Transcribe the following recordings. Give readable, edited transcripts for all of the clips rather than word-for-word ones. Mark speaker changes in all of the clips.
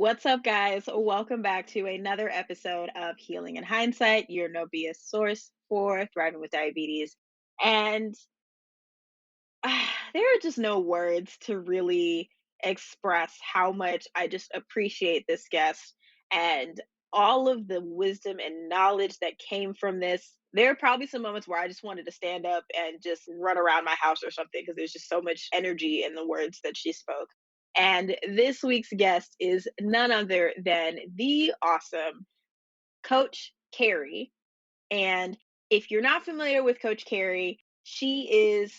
Speaker 1: What's up, guys? Welcome back to another episode of Healing in Hindsight, your no BS source for thriving with diabetes. And there are just no words to really express how much I just appreciate this guest and all of the wisdom and knowledge that came from this. There are probably some moments where I just wanted to stand up and just run around my house or something because there's just so much energy in the words that she spoke. And this week's guest is none other than the awesome Coach Kerri. And if you're not familiar with Coach Kerri, she is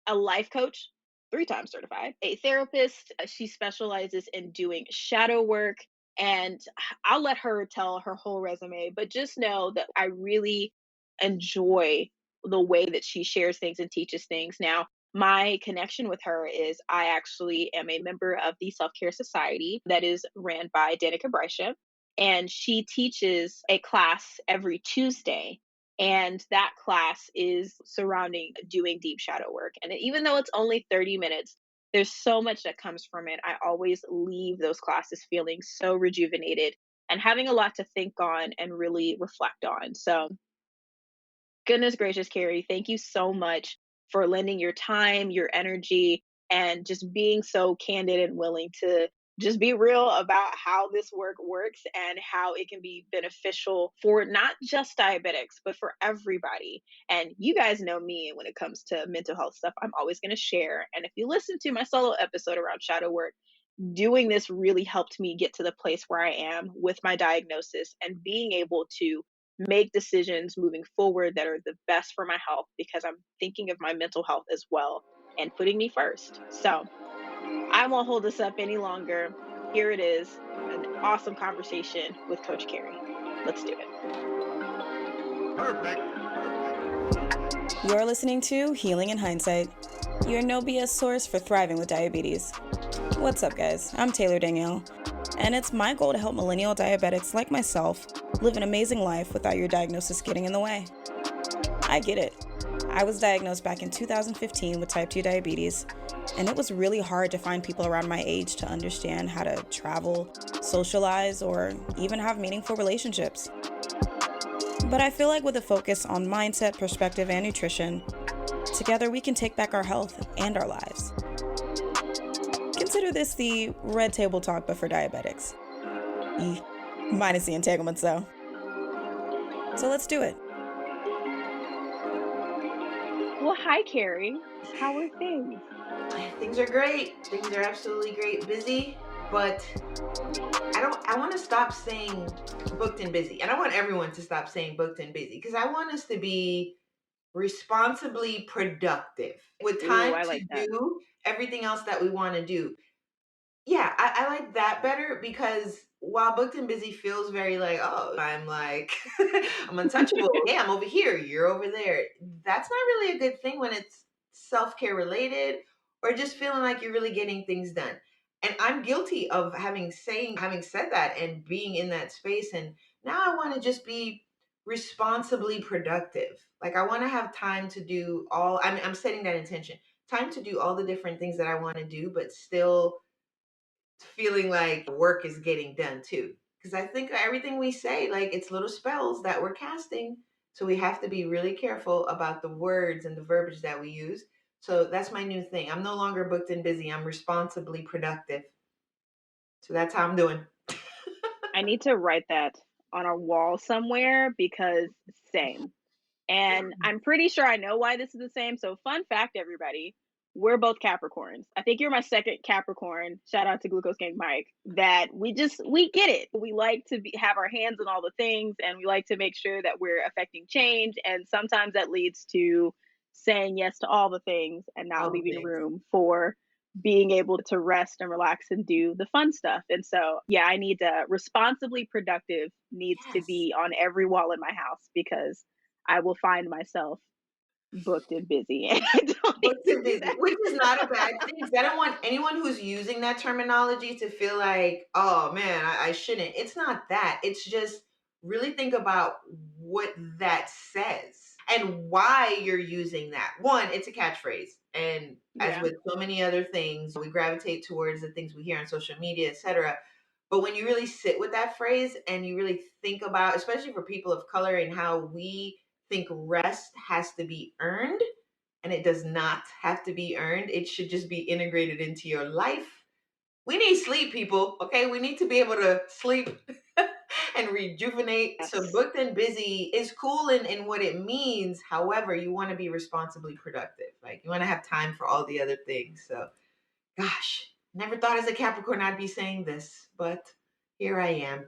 Speaker 1: a life coach, 3 times certified, a therapist. She specializes in doing shadow work. And I'll let her tell her whole resume, but just know that I really enjoy the way that she shares things and teaches things. Now, my connection with her is I actually am a member of the Self Care Society that is ran by Danica Brycia, and she teaches a class every Tuesday, and that class is surrounding doing deep shadow work. And even though it's only 30 minutes, there's so much that comes from it. I always leave those classes feeling so rejuvenated and having a lot to think on and really reflect on. So, goodness gracious, Kerri, thank you so much for lending your time, your energy, and just being so candid and willing to just be real about how this work works and how it can be beneficial for not just diabetics, but for everybody. And you guys know me when it comes to mental health stuff, I'm always going to share. And if you listen to my solo episode around shadow work, doing this really helped me get to the place where I am with my diagnosis and being able to make decisions moving forward that are the best for my health because I'm thinking of my mental health as well and putting me first. So I won't hold this up any longer. Here it is, an awesome conversation with Coach Kerri. Let's do it.
Speaker 2: Perfect.
Speaker 3: You're listening to Healing in Hindsight, your no BS source for thriving with diabetes. What's up, guys? I'm Taylor Danielle, and it's my goal to help millennial diabetics like myself live an amazing life without your diagnosis getting in the way. I get it. I was diagnosed back in 2015 with type 2 diabetes, and it was really hard to find people around my age to understand how to travel, socialize, or even have meaningful relationships. But I feel like with a focus on mindset, perspective, and nutrition, together we can take back our health and our lives. Consider this the red table talk, but for diabetics. Minus the entanglements, though. So let's do it.
Speaker 1: Well, hi, Kerri. How are things?
Speaker 2: Things are great. Things are absolutely great. Busy, but I want to stop saying booked and busy. And I want everyone to stop saying booked and busy because I want us to be responsibly productive with
Speaker 1: Ooh,
Speaker 2: time
Speaker 1: I
Speaker 2: to
Speaker 1: like that.
Speaker 2: do everything else that we want to do. Yeah, I like that better because while booked and busy feels very like, oh, I'm like, I'm untouchable. Hey, I'm over here, you're over there. That's not really a good thing when it's self care related or just feeling like you're really getting things done. And I'm guilty of having said that and being in that space. And now I want to just be responsibly productive. Like I want to have time to do I'm setting that intention, time to do all the different things that I want to do, but still feeling like work is getting done too. Because I think everything we say, like it's little spells that we're casting. So we have to be really careful about the words and the verbiage that we use. So that's my new thing. I'm no longer booked and busy. I'm responsibly productive. So that's how I'm doing.
Speaker 1: I need to write that on a wall somewhere because same.
Speaker 2: Yeah.
Speaker 1: And I'm pretty sure I know why this is the same. So, fun fact, everybody, we're both Capricorns. I think you're my second Capricorn. Shout out to Glucose Gang Mike. That we get it. We like to have our hands on all the things, and we like to make sure that we're affecting change. And sometimes that leads to saying yes to all the things and not
Speaker 2: All the
Speaker 1: leaving
Speaker 2: things.
Speaker 1: room for being able to rest and relax and do the fun stuff. And so, yeah, I need to responsibly productive needs to
Speaker 2: Yes.
Speaker 1: be on every wall in my house because I will find myself booked and busy, and I don't need
Speaker 2: Booked
Speaker 1: to
Speaker 2: and
Speaker 1: do
Speaker 2: busy,
Speaker 1: that
Speaker 2: which is not a
Speaker 1: anymore.
Speaker 2: bad thing. 'Cause I don't want anyone who's using that terminology to feel like, oh man, I shouldn't. It's not that. It's just really think about what that says and why you're using that. One, it's a catchphrase. And as
Speaker 1: Yeah.
Speaker 2: with so many other things, we gravitate towards the things we hear on social media, etc. But when you really sit with that phrase and you really think about, especially for people of color, and how we think rest has to be earned, and it does not have to be earned, it should just be integrated into your life. We need sleep, people. Okay, we need to be able to sleep and rejuvenate. So
Speaker 1: Yes.
Speaker 2: booked and busy is cool in what it means. However, you want to be responsibly productive. Like you want to have time for all the other things. So gosh, never thought as a Capricorn I'd be saying this, but here I am.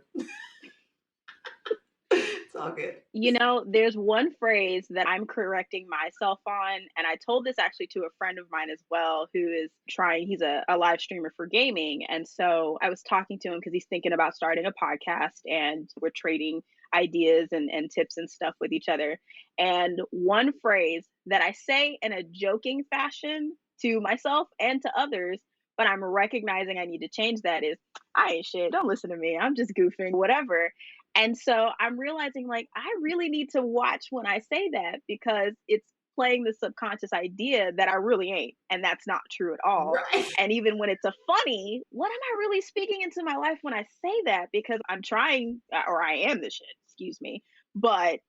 Speaker 2: It's all good.
Speaker 1: You know, there's one phrase that I'm correcting myself on, and I told this actually to a friend of mine as well who is trying, he's a live streamer for gaming. And so I was talking to him because he's thinking about starting a podcast and we're trading ideas and tips and stuff with each other. And one phrase that I say in a joking fashion to myself and to others, but I'm recognizing I need to change that is, I ain't shit. Don't listen to me. I'm just goofing, whatever. And so I'm realizing like I really need to watch when I say that because it's playing the subconscious idea that I really ain't. And that's not true at all.
Speaker 2: Right.
Speaker 1: And even when it's a funny, what am I really speaking into my life when I say that? Because I'm trying, or I am the shit, excuse me. But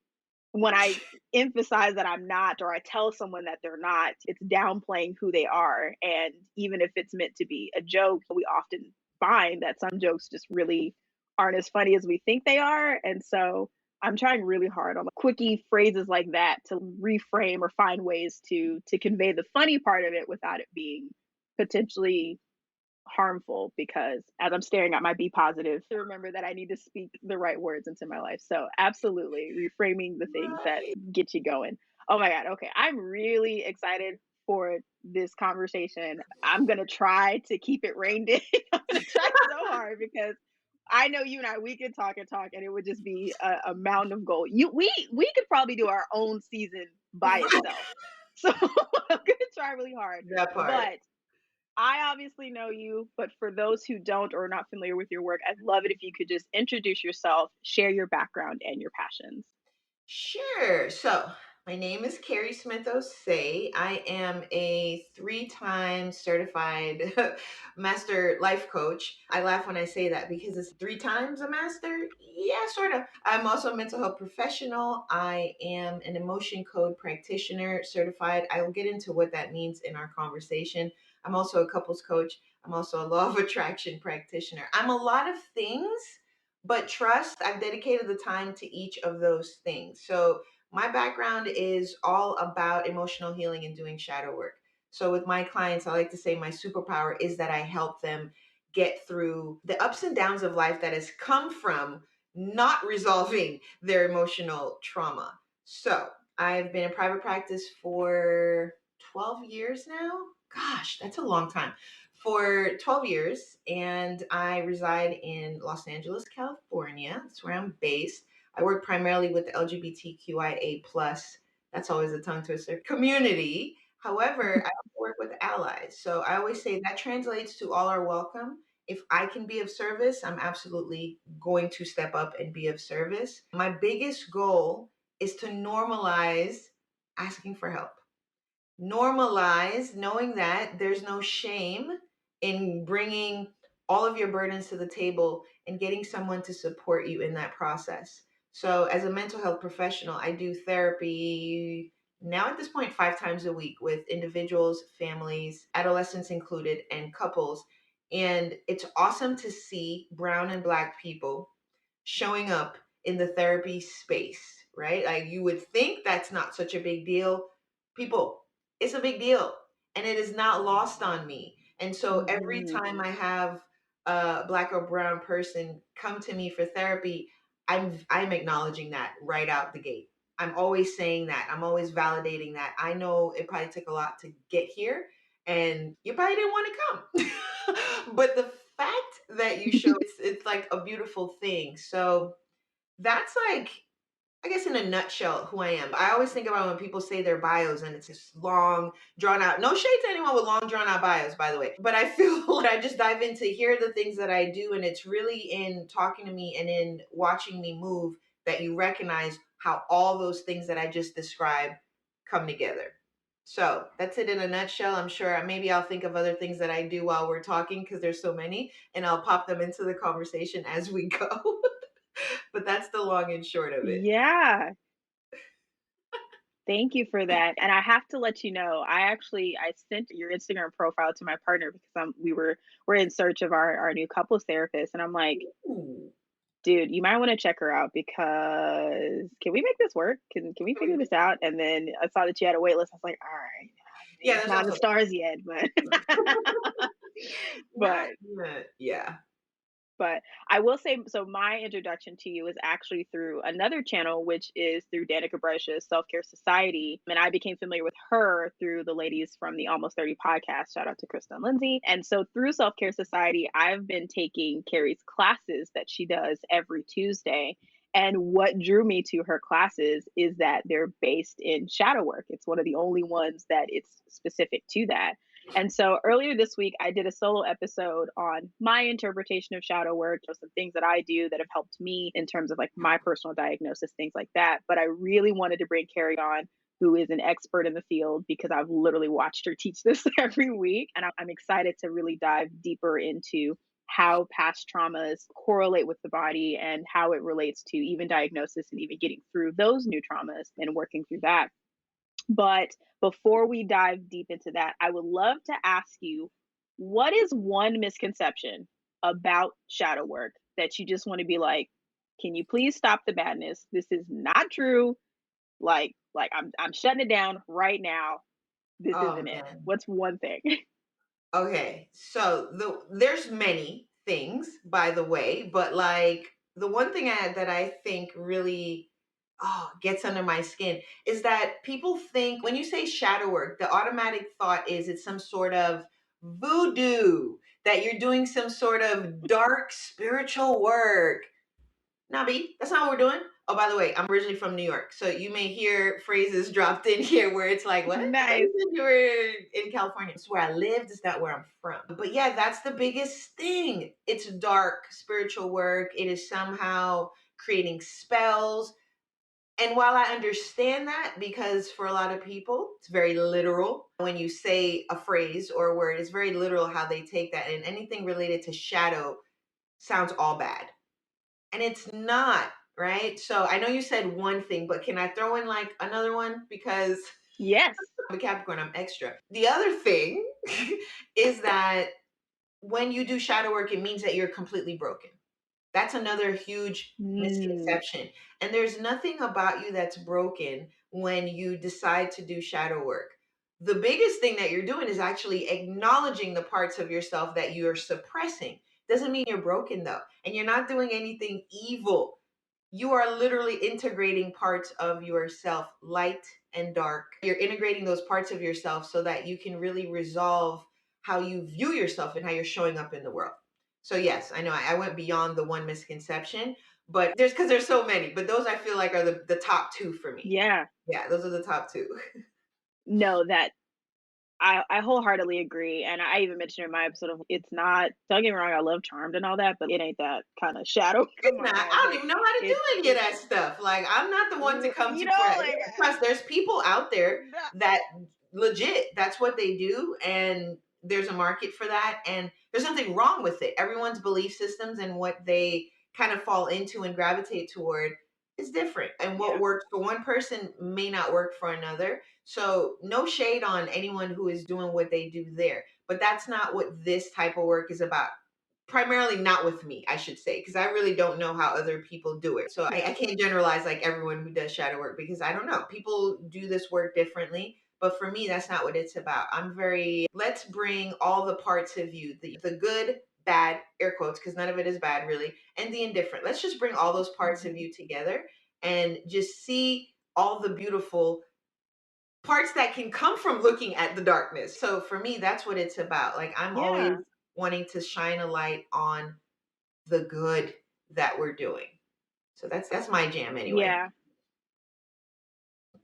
Speaker 1: when I emphasize that I'm not, or I tell someone that they're not, it's downplaying who they are. And even if it's meant to be a joke, we often find that some jokes just really aren't as funny as we think they are. And so I'm trying really hard on quickie phrases like that to reframe or find ways to convey the funny part of it without it being potentially harmful, because as I'm staring at my be positive, to remember that I need to speak the right words into my life. So absolutely reframing the things that
Speaker 2: Right.
Speaker 1: get you going. Oh my God. Okay. I'm really excited for this conversation. I'm gonna try to keep it reined in. I'm gonna try so hard because I know you and I, we could talk and talk and it would just be a mountain of gold. We could probably do our own season by
Speaker 2: Right.
Speaker 1: itself. So I'm gonna try really hard.
Speaker 2: That part.
Speaker 1: But I obviously know you, but for those who don't or are not familiar with your work, I'd love it if you could just introduce yourself, share your background and your passions.
Speaker 2: Sure. So, my name is Kerri Smith Osei. I am a 3 time certified master life coach. I laugh when I say that because it's 3 times a master. Yeah, sort of. I'm also a mental health professional. I am an emotion code practitioner certified. I will get into what that means in our conversation. I'm also a couples coach. I'm also a law of attraction practitioner. I'm a lot of things, but trust, I've dedicated the time to each of those things. So my background is all about emotional healing and doing shadow work. So with my clients, I like to say my superpower is that I help them get through the ups and downs of life that has come from not resolving their emotional trauma. So I've been in private practice for 12 years now. Gosh, that's a long time, for 12 years, and I reside in Los Angeles, California. That's where I'm based. I work primarily with the LGBTQIA plus, that's always a tongue twister, community. However, I also work with allies. So I always say that translates to all are welcome. If I can be of service, I'm absolutely going to step up and be of service. My biggest goal is to normalize asking for help. Normalize knowing that there's no shame in bringing all of your burdens to the table and getting someone to support you in that process. So, as a mental health professional, I do therapy now at this point 5 times a week with individuals, families, adolescents included, and couples. And it's awesome to see brown and black people showing up in the therapy space, right? Like you would think that's not such a big deal. People, it's a big deal. And it is not lost on me. And so every
Speaker 1: Mhm.
Speaker 2: time I have a black or brown person come to me for therapy, I'm acknowledging that right out the gate. I'm always saying that. I'm always validating that. I know it probably took a lot to get here and you probably didn't want to come. But the fact that you show, it's like a beautiful thing. So that's like, I guess in a nutshell, who I am. I always think about when people say their bios and it's just long, drawn out. No shade to anyone with long, drawn out bios, by the way. But I feel like I just dive into here are the things that I do. And it's really in talking to me and in watching me move that you recognize how all those things that I just described come together. So that's it in a nutshell. I'm sure maybe I'll think of other things that I do while we're talking because there's so many, and I'll pop them into the conversation as we go. But that's the long and short of it.
Speaker 1: Yeah. Thank you for that. And I have to let you know, I sent your Instagram profile to my partner because we're in search of our new couples therapist, and I'm like,
Speaker 2: Ooh.
Speaker 1: dude, you might want to check her out because can we make this work? Can we figure this out? And then I saw that you had a wait list. I was like, all right,
Speaker 2: Yeah,
Speaker 1: it's
Speaker 2: there's
Speaker 1: not in the
Speaker 2: also
Speaker 1: stars yet, but
Speaker 2: not
Speaker 1: but
Speaker 2: yet. Yeah.
Speaker 1: But I will say, so my introduction to you is actually through another channel, which is through Danica Brescia's Self Care Society. And I became familiar with her through the ladies from the Almost 30 podcast. Shout out to Krista and Lindsay. And so through Self Care Society, I've been taking Kerri's classes that she does every Tuesday. And what drew me to her classes is that they're based in shadow work. It's one of the only ones that it's specific to that. And so earlier this week, I did a solo episode on my interpretation of shadow work, some things that I do that have helped me in terms of like my personal diagnosis, things like that. But I really wanted to bring Kerri on, who is an expert in the field, because I've literally watched her teach this every week. And I'm excited to really dive deeper into how past traumas correlate with the body and how it relates to even diagnosis and even getting through those new traumas and working through that. But before we dive deep into that, I would love to ask you, what is one misconception about shadow work that you just want to be like, can you please stop the badness? This is not true. I'm shutting it down right now. This
Speaker 2: Oh
Speaker 1: isn't it.
Speaker 2: man.
Speaker 1: What's one thing?
Speaker 2: Okay. So there's many things, by the way, but like the one thing that I think really gets under my skin is that people think when you say shadow work, the automatic thought is it's some sort of voodoo, that you're doing some sort of dark spiritual work. Nabi, that's not what we're doing. Oh, by the way, I'm originally from New York, so you may hear phrases dropped in here where it's like, "What? I thought
Speaker 1: Nice.
Speaker 2: you said you were in California." It's where I lived. It's not where I'm from. But yeah, that's the biggest thing. It's dark spiritual work. It is somehow creating spells. And while I understand that, because for a lot of people, it's very literal. When you say a phrase or a word, it's very literal how they take that. And anything related to shadow sounds all bad, and it's not, right? So I know you said one thing, but can I throw in like another one? Because
Speaker 1: Yes.
Speaker 2: I'm a Capricorn, I'm extra. The other thing is that when you do shadow work, it means that you're completely broken. That's another huge
Speaker 1: Mm,
Speaker 2: misconception. And there's nothing about you that's broken when you decide to do shadow work. The biggest thing that you're doing is actually acknowledging the parts of yourself that you're suppressing. Doesn't mean you're broken though. And you're not doing anything evil. You are literally integrating parts of yourself, light and dark. You're integrating those parts of yourself so that you can really resolve how you view yourself and how you're showing up in the world. So yes, I know I went beyond the one misconception, but there's so many, but those I feel like are the top two for me.
Speaker 1: yeah.
Speaker 2: Yeah, those are the top two.
Speaker 1: No, I wholeheartedly agree, and I even mentioned in my episode of it's not, don't get me wrong, I love Charmed and all that, but it ain't that kind of shadow.
Speaker 2: It's
Speaker 1: Come on,
Speaker 2: not.
Speaker 1: guys,
Speaker 2: I don't
Speaker 1: like
Speaker 2: even know how to do any of
Speaker 1: it's
Speaker 2: that stuff. Like, I'm not the one to come
Speaker 1: you
Speaker 2: to
Speaker 1: know,
Speaker 2: court.
Speaker 1: like
Speaker 2: Plus, there's people out there
Speaker 1: nah,
Speaker 2: that legit, that's what they do. And there's a market for that. And there's nothing wrong with it. Everyone's belief systems and what they kind of fall into and gravitate toward is different. And what
Speaker 1: yeah,
Speaker 2: works for one person may not work for another. So, no shade on anyone who is doing what they do there. But that's not what this type of work is about, primarily not with me, I should say, because I really don't know how other people do it. So I
Speaker 1: yeah,
Speaker 2: can't generalize like everyone who does shadow work because I don't know. People do this work differently. But for me, that's not what it's about. I'm very, let's bring all the parts of you, the good, bad, air quotes, because none of it is bad really, and the indifferent. Let's just bring all those parts of
Speaker 1: mhm,
Speaker 2: you together and just see all the beautiful parts that can come from looking at the darkness. So for me, that's what it's about. Like I'm always
Speaker 1: yeah,
Speaker 2: wanting to shine a light on the good that we're doing. So that's my jam anyway.
Speaker 1: yeah.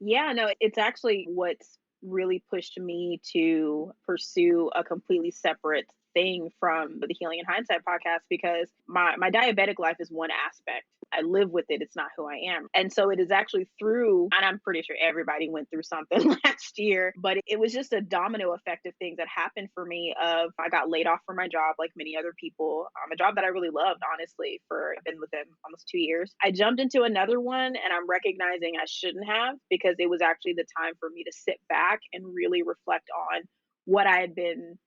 Speaker 1: Yeah, no, it's actually what's really pushed me to pursue a completely separate thing from the Healing in Hindsight podcast because my diabetic life is one aspect I live with it. It's not who I am. And so it is actually through, and I'm pretty sure everybody went through something last year, but it was just a domino effect of things that happened for me. Of I got laid off from my job like many other people, a job that I really loved, honestly, for I've been with them almost 2 years. I jumped into another one and I'm recognizing I shouldn't have, because it was actually the time for me to sit back and really reflect on what I had been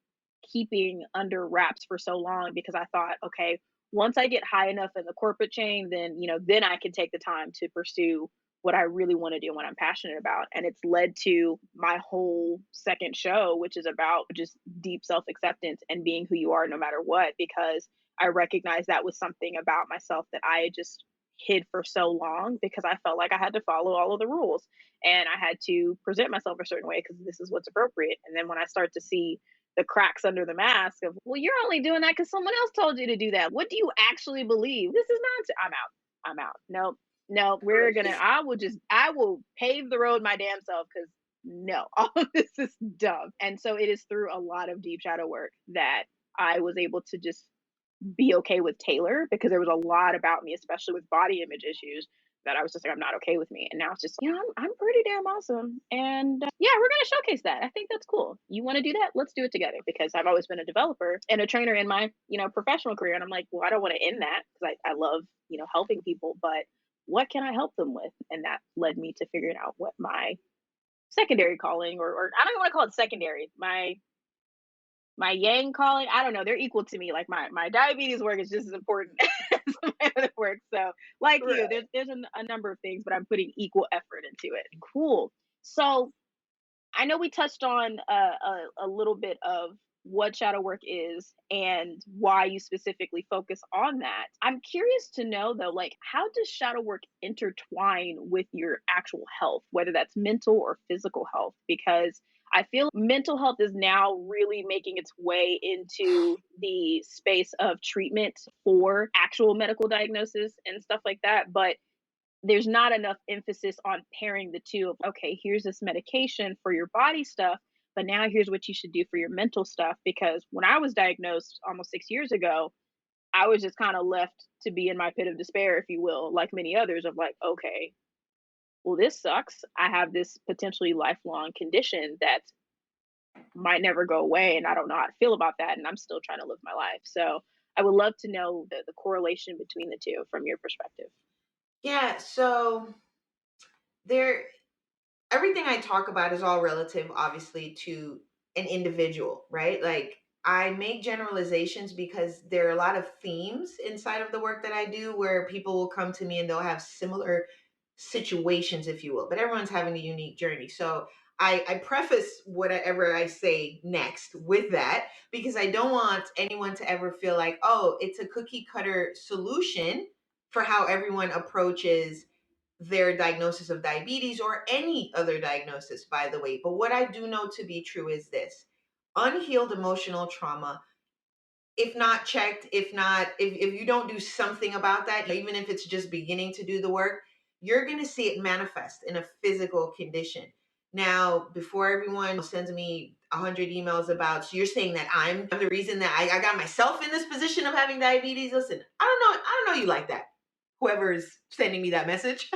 Speaker 1: keeping under wraps for so long, because I thought, okay, once I get high enough in the corporate chain, then, then I can take the time to pursue what I really want to do and what I'm passionate about. And it's led to my whole second show, which is about just deep self acceptance and being who you are no matter what, because I recognize that was something about myself that I had just hid for so long, because I felt like I had to follow all of the rules and I had to present myself a certain way because this is what's appropriate. And then when I start to see the cracks under the mask of, well, you're only doing that because someone else told you to do that. What do you actually believe? This is nonsense. I'm out. I'm out. Nope. No, I will pave the road my damn self, because no, all of this is dumb. And so it is through a lot of deep shadow work that I was able to just be okay with Taylor, because there was a lot about me, especially with body image issues, that I was just like, I'm not okay with me. And now it's just, I'm pretty damn awesome. And yeah, we're going to showcase that. I think that's cool. You want to do that? Let's do it together, because I've always been a developer and a trainer in my, professional career. And I'm like, well, I don't want to end that, because I love, helping people, but what can I help them with? And that led me to figuring out what my secondary calling, or I don't even want to call it secondary, my yang calling, I don't know, they're equal to me. Like my diabetes work is just as important as my other work. So like you,
Speaker 2: Right.
Speaker 1: there's a number of things, but I'm putting equal effort into it. Cool. So I know we touched on a little bit of what shadow work is and why you specifically focus on that. I'm curious to know though, like, how does shadow work intertwine with your actual health, whether that's mental or physical health? Because I feel mental health is now really making its way into the space of treatment for actual medical diagnosis and stuff like that. But there's not enough emphasis on pairing the two of, okay, here's this medication for your body stuff, but now here's what you should do for your mental stuff. Because when I was diagnosed almost 6 years ago, I was just kind of left to be in my pit of despair, if you will, like many others, of like, okay, well, this sucks. I have this potentially lifelong condition that might never go away, and I don't know how to feel about that. And I'm still trying to live my life. So I would love to know the correlation between the two from your perspective.
Speaker 2: Yeah, so there everything I talk about is all relative, obviously, to an individual, right? Like, I make generalizations because there are a lot of themes inside of the work that I do where people will come to me and they'll have similar situations, if you will, but everyone's having a unique journey. So I preface whatever I say next with that, because I don't want anyone to ever feel like, oh, it's a cookie cutter solution for how everyone approaches their diagnosis of diabetes or any other diagnosis, by the way. But what I do know to be true is this: unhealed emotional trauma, if not checked, if you don't do something about that, even if it's just beginning to do the work, you're going to see it manifest in a physical condition. Now, before everyone sends me 100 emails about, so you're saying that I'm the reason that I got myself in this position of having diabetes. Listen, I don't know you like that. Whoever is sending me that message,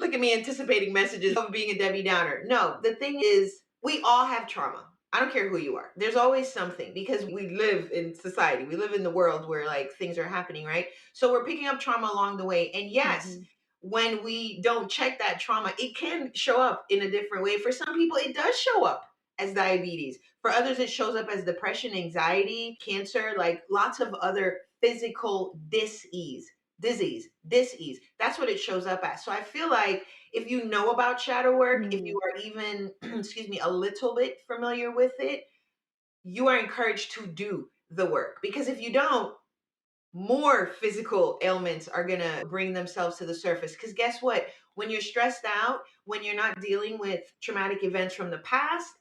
Speaker 2: look at me anticipating messages of being a Debbie Downer. No, the thing is, we all have trauma. I don't care who you are. There's always something, because we live in society. We live in the world where like things are happening, right? So we're picking up trauma along the way. And yes,
Speaker 1: Hmm.
Speaker 2: when we don't check that trauma, it can show up in a different way. For some people, it does show up as diabetes. For others, it shows up as depression, anxiety, cancer, like lots of other physical disease. That's what it shows up as. So I feel like if you know about shadow work, if
Speaker 1: Mm.
Speaker 2: you are even, excuse me, a little bit familiar with it, you are encouraged to do the work. Because if you don't, more physical ailments are going to bring themselves to the surface. Because guess what? When you're stressed out, when you're not dealing with traumatic events from the past,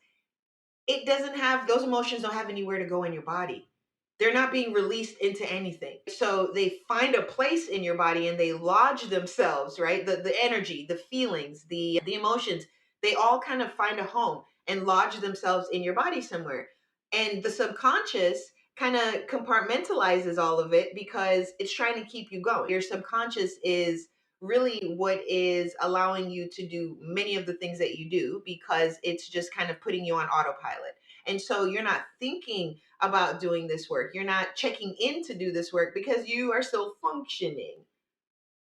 Speaker 2: it doesn't have, those emotions don't have anywhere to go in your body. They're not being released into anything. So they find a place in your body and they lodge themselves, right? The energy, the feelings, the emotions, they all kind of find a home and lodge themselves in your body somewhere. And the subconscious kind of compartmentalizes all of it because it's trying to keep you going. Your subconscious is really what is allowing you to do many of the things that you do because it's just kind of putting you on autopilot. And so you're not thinking about doing this work. You're not checking in to do this work because you are still functioning.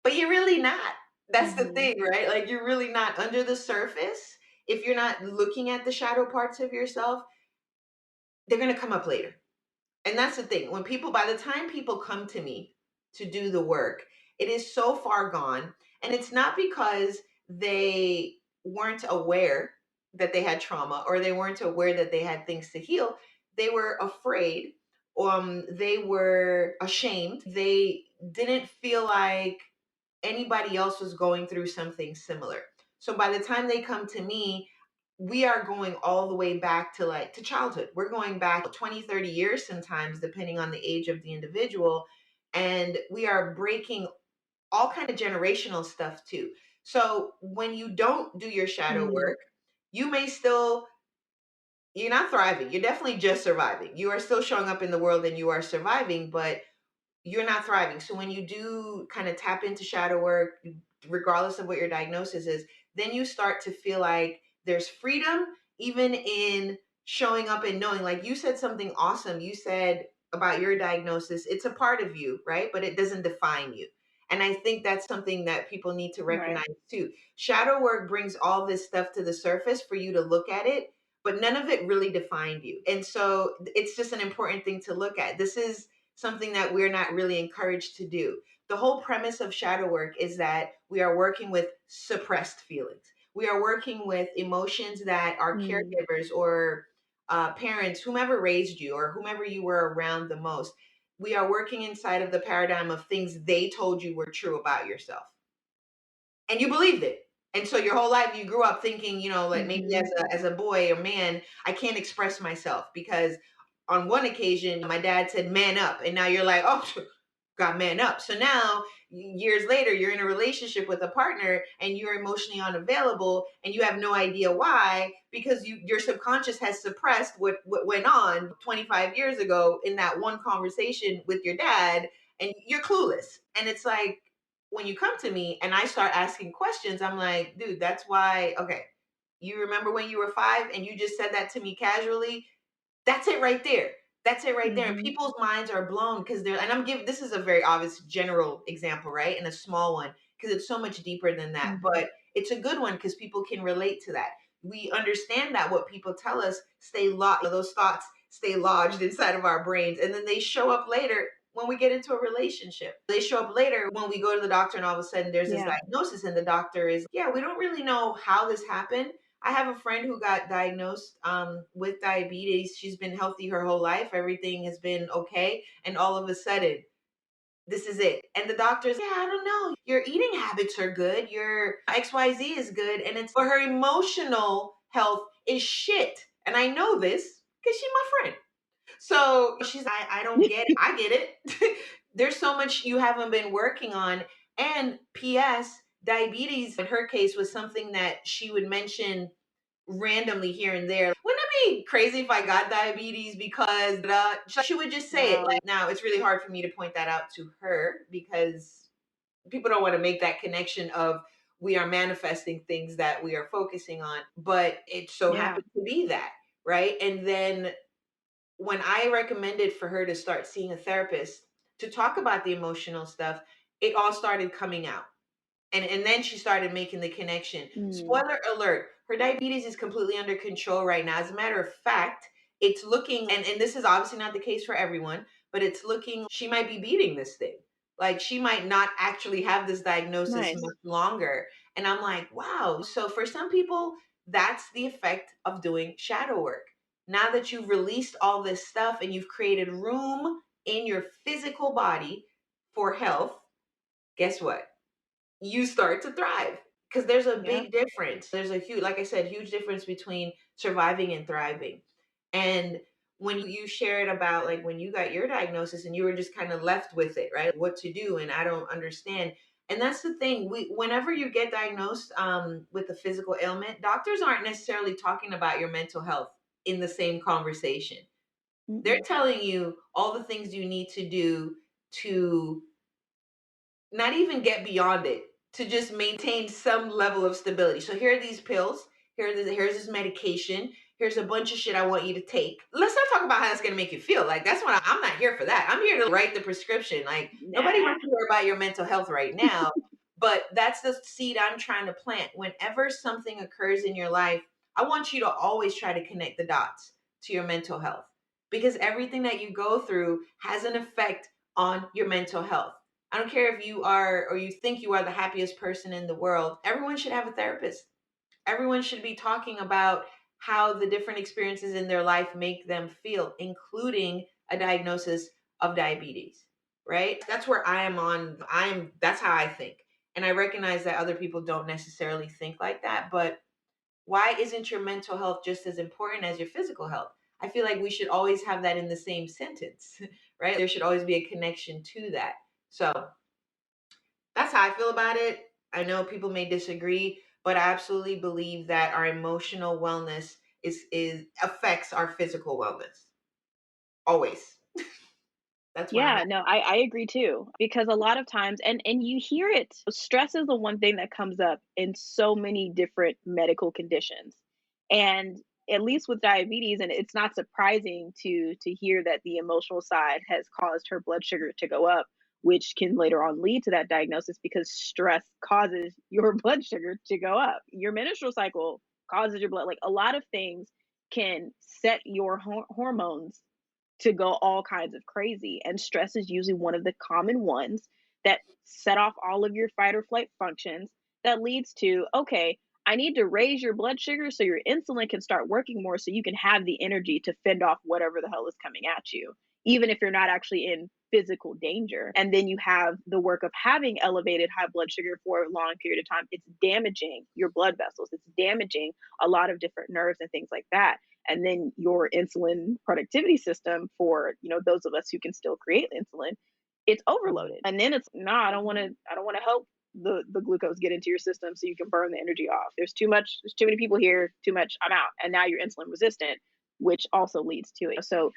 Speaker 2: But you're really not. That's the
Speaker 1: Mhm.
Speaker 2: thing, right? Like you're really not under the surface. If you're not looking at the shadow parts of yourself, they're going to come up later. And that's the thing. When people, by the time people come to me to do the work, it is so far gone. And it's not because they weren't aware that they had trauma or they weren't aware that they had things to heal. They were afraid. They were ashamed. They didn't feel like anybody else was going through something similar. So by the time they come to me, we are going all the way back to like to childhood. We're going back 20, 30 years sometimes depending on the age of the individual, and we are breaking all kind of generational stuff too. So when you don't do your shadow
Speaker 1: Mm.
Speaker 2: work, you may still, you're not thriving. You're definitely just surviving. You are still showing up in the world and you are surviving, but you're not thriving. So when you do kind of tap into shadow work, regardless of what your diagnosis is, then you start to feel like there's freedom even in showing up and knowing. Like you said something awesome. You said about your diagnosis, it's a part of you, right? But it doesn't define you. And I think that's something that people need to
Speaker 1: Right.
Speaker 2: recognize too. Shadow work brings all this stuff to the surface for you to look at it, but none of it really defined you. And so it's just an important thing to look at. This is something that we're not really encouraged to do. The whole premise of shadow work is that we are working with suppressed feelings. We are working with emotions that our
Speaker 1: Mm.
Speaker 2: caregivers or parents, whomever raised you or whomever you were around the most, we are working inside of the paradigm of things they told you were true about yourself and you believed it. And so your whole life you grew up thinking, like maybe
Speaker 1: Mhm.
Speaker 2: as a boy or man, I can't express myself because on one occasion my dad said man up, and now you're like, oh, got man up. So now years later you're in a relationship with a partner and you're emotionally unavailable and you have no idea why because your subconscious has suppressed what went on 25 years ago in that one conversation with your dad, and you're clueless. And it's like when you come to me and I start asking questions, I'm like, dude, that's why. Okay, you remember when you were 5 and you just said that to me casually? That's it right there. That's it right there. And
Speaker 1: Mhm.
Speaker 2: people's minds are blown because they're, and I'm giving, this is a very obvious general example, right? And a small one because it's so much deeper than that.
Speaker 1: Mhm.
Speaker 2: But it's a good one because people can relate to that. We understand that what people tell us stay lodged, those thoughts stay lodged inside of our brains. And then they show up later when we get into a relationship. They show up later when we go to the doctor and all of a sudden there's this
Speaker 1: Yeah.
Speaker 2: diagnosis and the doctor is, yeah, we don't really know how this happened. I have a friend who got diagnosed with diabetes. She's been healthy her whole life. Everything has been okay. And all of a sudden, this is it. And the doctor's, yeah, I don't know. Your eating habits are good. Your XYZ is good. And it's, but her emotional health is shit. And I know this because she's my friend. So she's, I don't get it. I get it. There's so much you haven't been working on. And P.S., diabetes in her case was something that she would mention randomly here and there. Wouldn't it be crazy if I got diabetes because she would just say it.
Speaker 1: Wow.
Speaker 2: Like now, it's really hard for me to point that out to her because people don't want to make that connection of we are manifesting things that we are focusing on, but it so
Speaker 1: Yeah.
Speaker 2: happened to be that, right? And then when I recommended for her to start seeing a therapist to talk about the emotional stuff, it all started coming out. And then she started making the connection.
Speaker 1: Mm.
Speaker 2: Spoiler alert, her diabetes is completely under control right now. As a matter of fact, it's looking, and this is obviously not the case for everyone, but it's looking, she might be beating this thing. Like she might not actually have this diagnosis
Speaker 1: Nice.
Speaker 2: much longer. And I'm like, wow. So for some people, that's the effect of doing shadow work. Now that you've released all this stuff and you've created room in your physical body for health, guess what? You start to thrive because there's a
Speaker 1: Yep.
Speaker 2: big difference. There's a huge, like I said, huge difference between surviving and thriving. And when you shared about like when you got your diagnosis and you were just kind of left with it, right? What to do, and I don't understand. And that's the thing. Whenever you get diagnosed with a physical ailment, doctors aren't necessarily talking about your mental health in the same conversation. They're
Speaker 1: Mm-mm.
Speaker 2: telling you all the things you need to do to not even get beyond it, to just maintain some level of stability. So here are these pills. Here's this medication. Here's a bunch of shit I want you to take. Let's not talk about how that's gonna make you feel. Like that's what I'm not here for that. I'm here to write the prescription. Like nobody
Speaker 1: Nah.
Speaker 2: wants to hear about your mental health right now. But that's the seed I'm trying to plant. Whenever something occurs in your life, I want you to always try to connect the dots to your mental health. Because everything that you go through has an effect on your mental health. I don't care if you are or you think you are the happiest person in the world. Everyone should have a therapist. Everyone should be talking about how the different experiences in their life make them feel, including a diagnosis of diabetes, right? That's where I am on. That's how I think. And I recognize that other people don't necessarily think like that, but why isn't your mental health just as important as your physical health? I feel like we should always have that in the same sentence, right? There should always be a connection to that. So that's how I feel about it. I know people may disagree, but I absolutely believe that our emotional wellness is affects our physical wellness. Always. That's where I'm
Speaker 1: Yeah,
Speaker 2: at.
Speaker 1: no, I agree too. Because a lot of times, and you hear it, stress is the one thing that comes up in so many different medical conditions. And at least with diabetes, and it's not surprising to hear that the emotional side has caused her blood sugar to go up, which can later on lead to that diagnosis because stress causes your blood sugar to go up. Your menstrual cycle causes your blood, like a lot of things can set your hormones to go all kinds of crazy. And stress is usually one of the common ones that set off all of your fight or flight functions that leads to, okay, I need to raise your blood sugar so your insulin can start working more so you can have the energy to fend off whatever the hell is coming at you, even if you're not actually in physical danger. And then you have the work of having elevated high blood sugar for a long period of time. It's damaging your blood vessels, it's damaging a lot of different nerves and things like that. And then your insulin productivity system for those of us who can still create insulin, it's overloaded. And then it's no, I don't want to help the glucose get into your system so you can burn the energy off. There's too many people here, too much, I'm out. And now you're insulin resistant, which also leads to it. So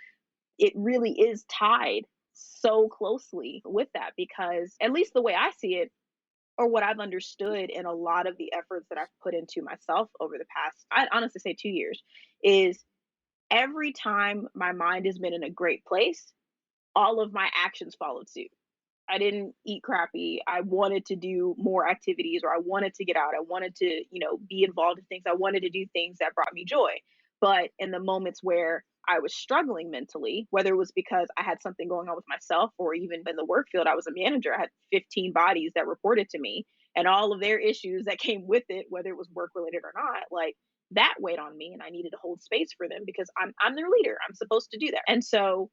Speaker 1: it really is tied so closely with that, because at least the way I see it, or what I've understood in a lot of the efforts that I've put into myself over the past, I'd honestly say 2 years, is every time my mind has been in a great place, all of my actions followed suit. I didn't eat crappy. I wanted to do more activities, or I wanted to get out. I wanted to, be involved in things. I wanted to do things that brought me joy. But in the moments where I was struggling mentally, whether it was because I had something going on with myself, or even in the work field, I was a manager. I had 15 bodies that reported to me and all of their issues that came with it, whether it was work related or not, like that weighed on me, and I needed to hold space for them because I'm their leader. I'm supposed to do that. And so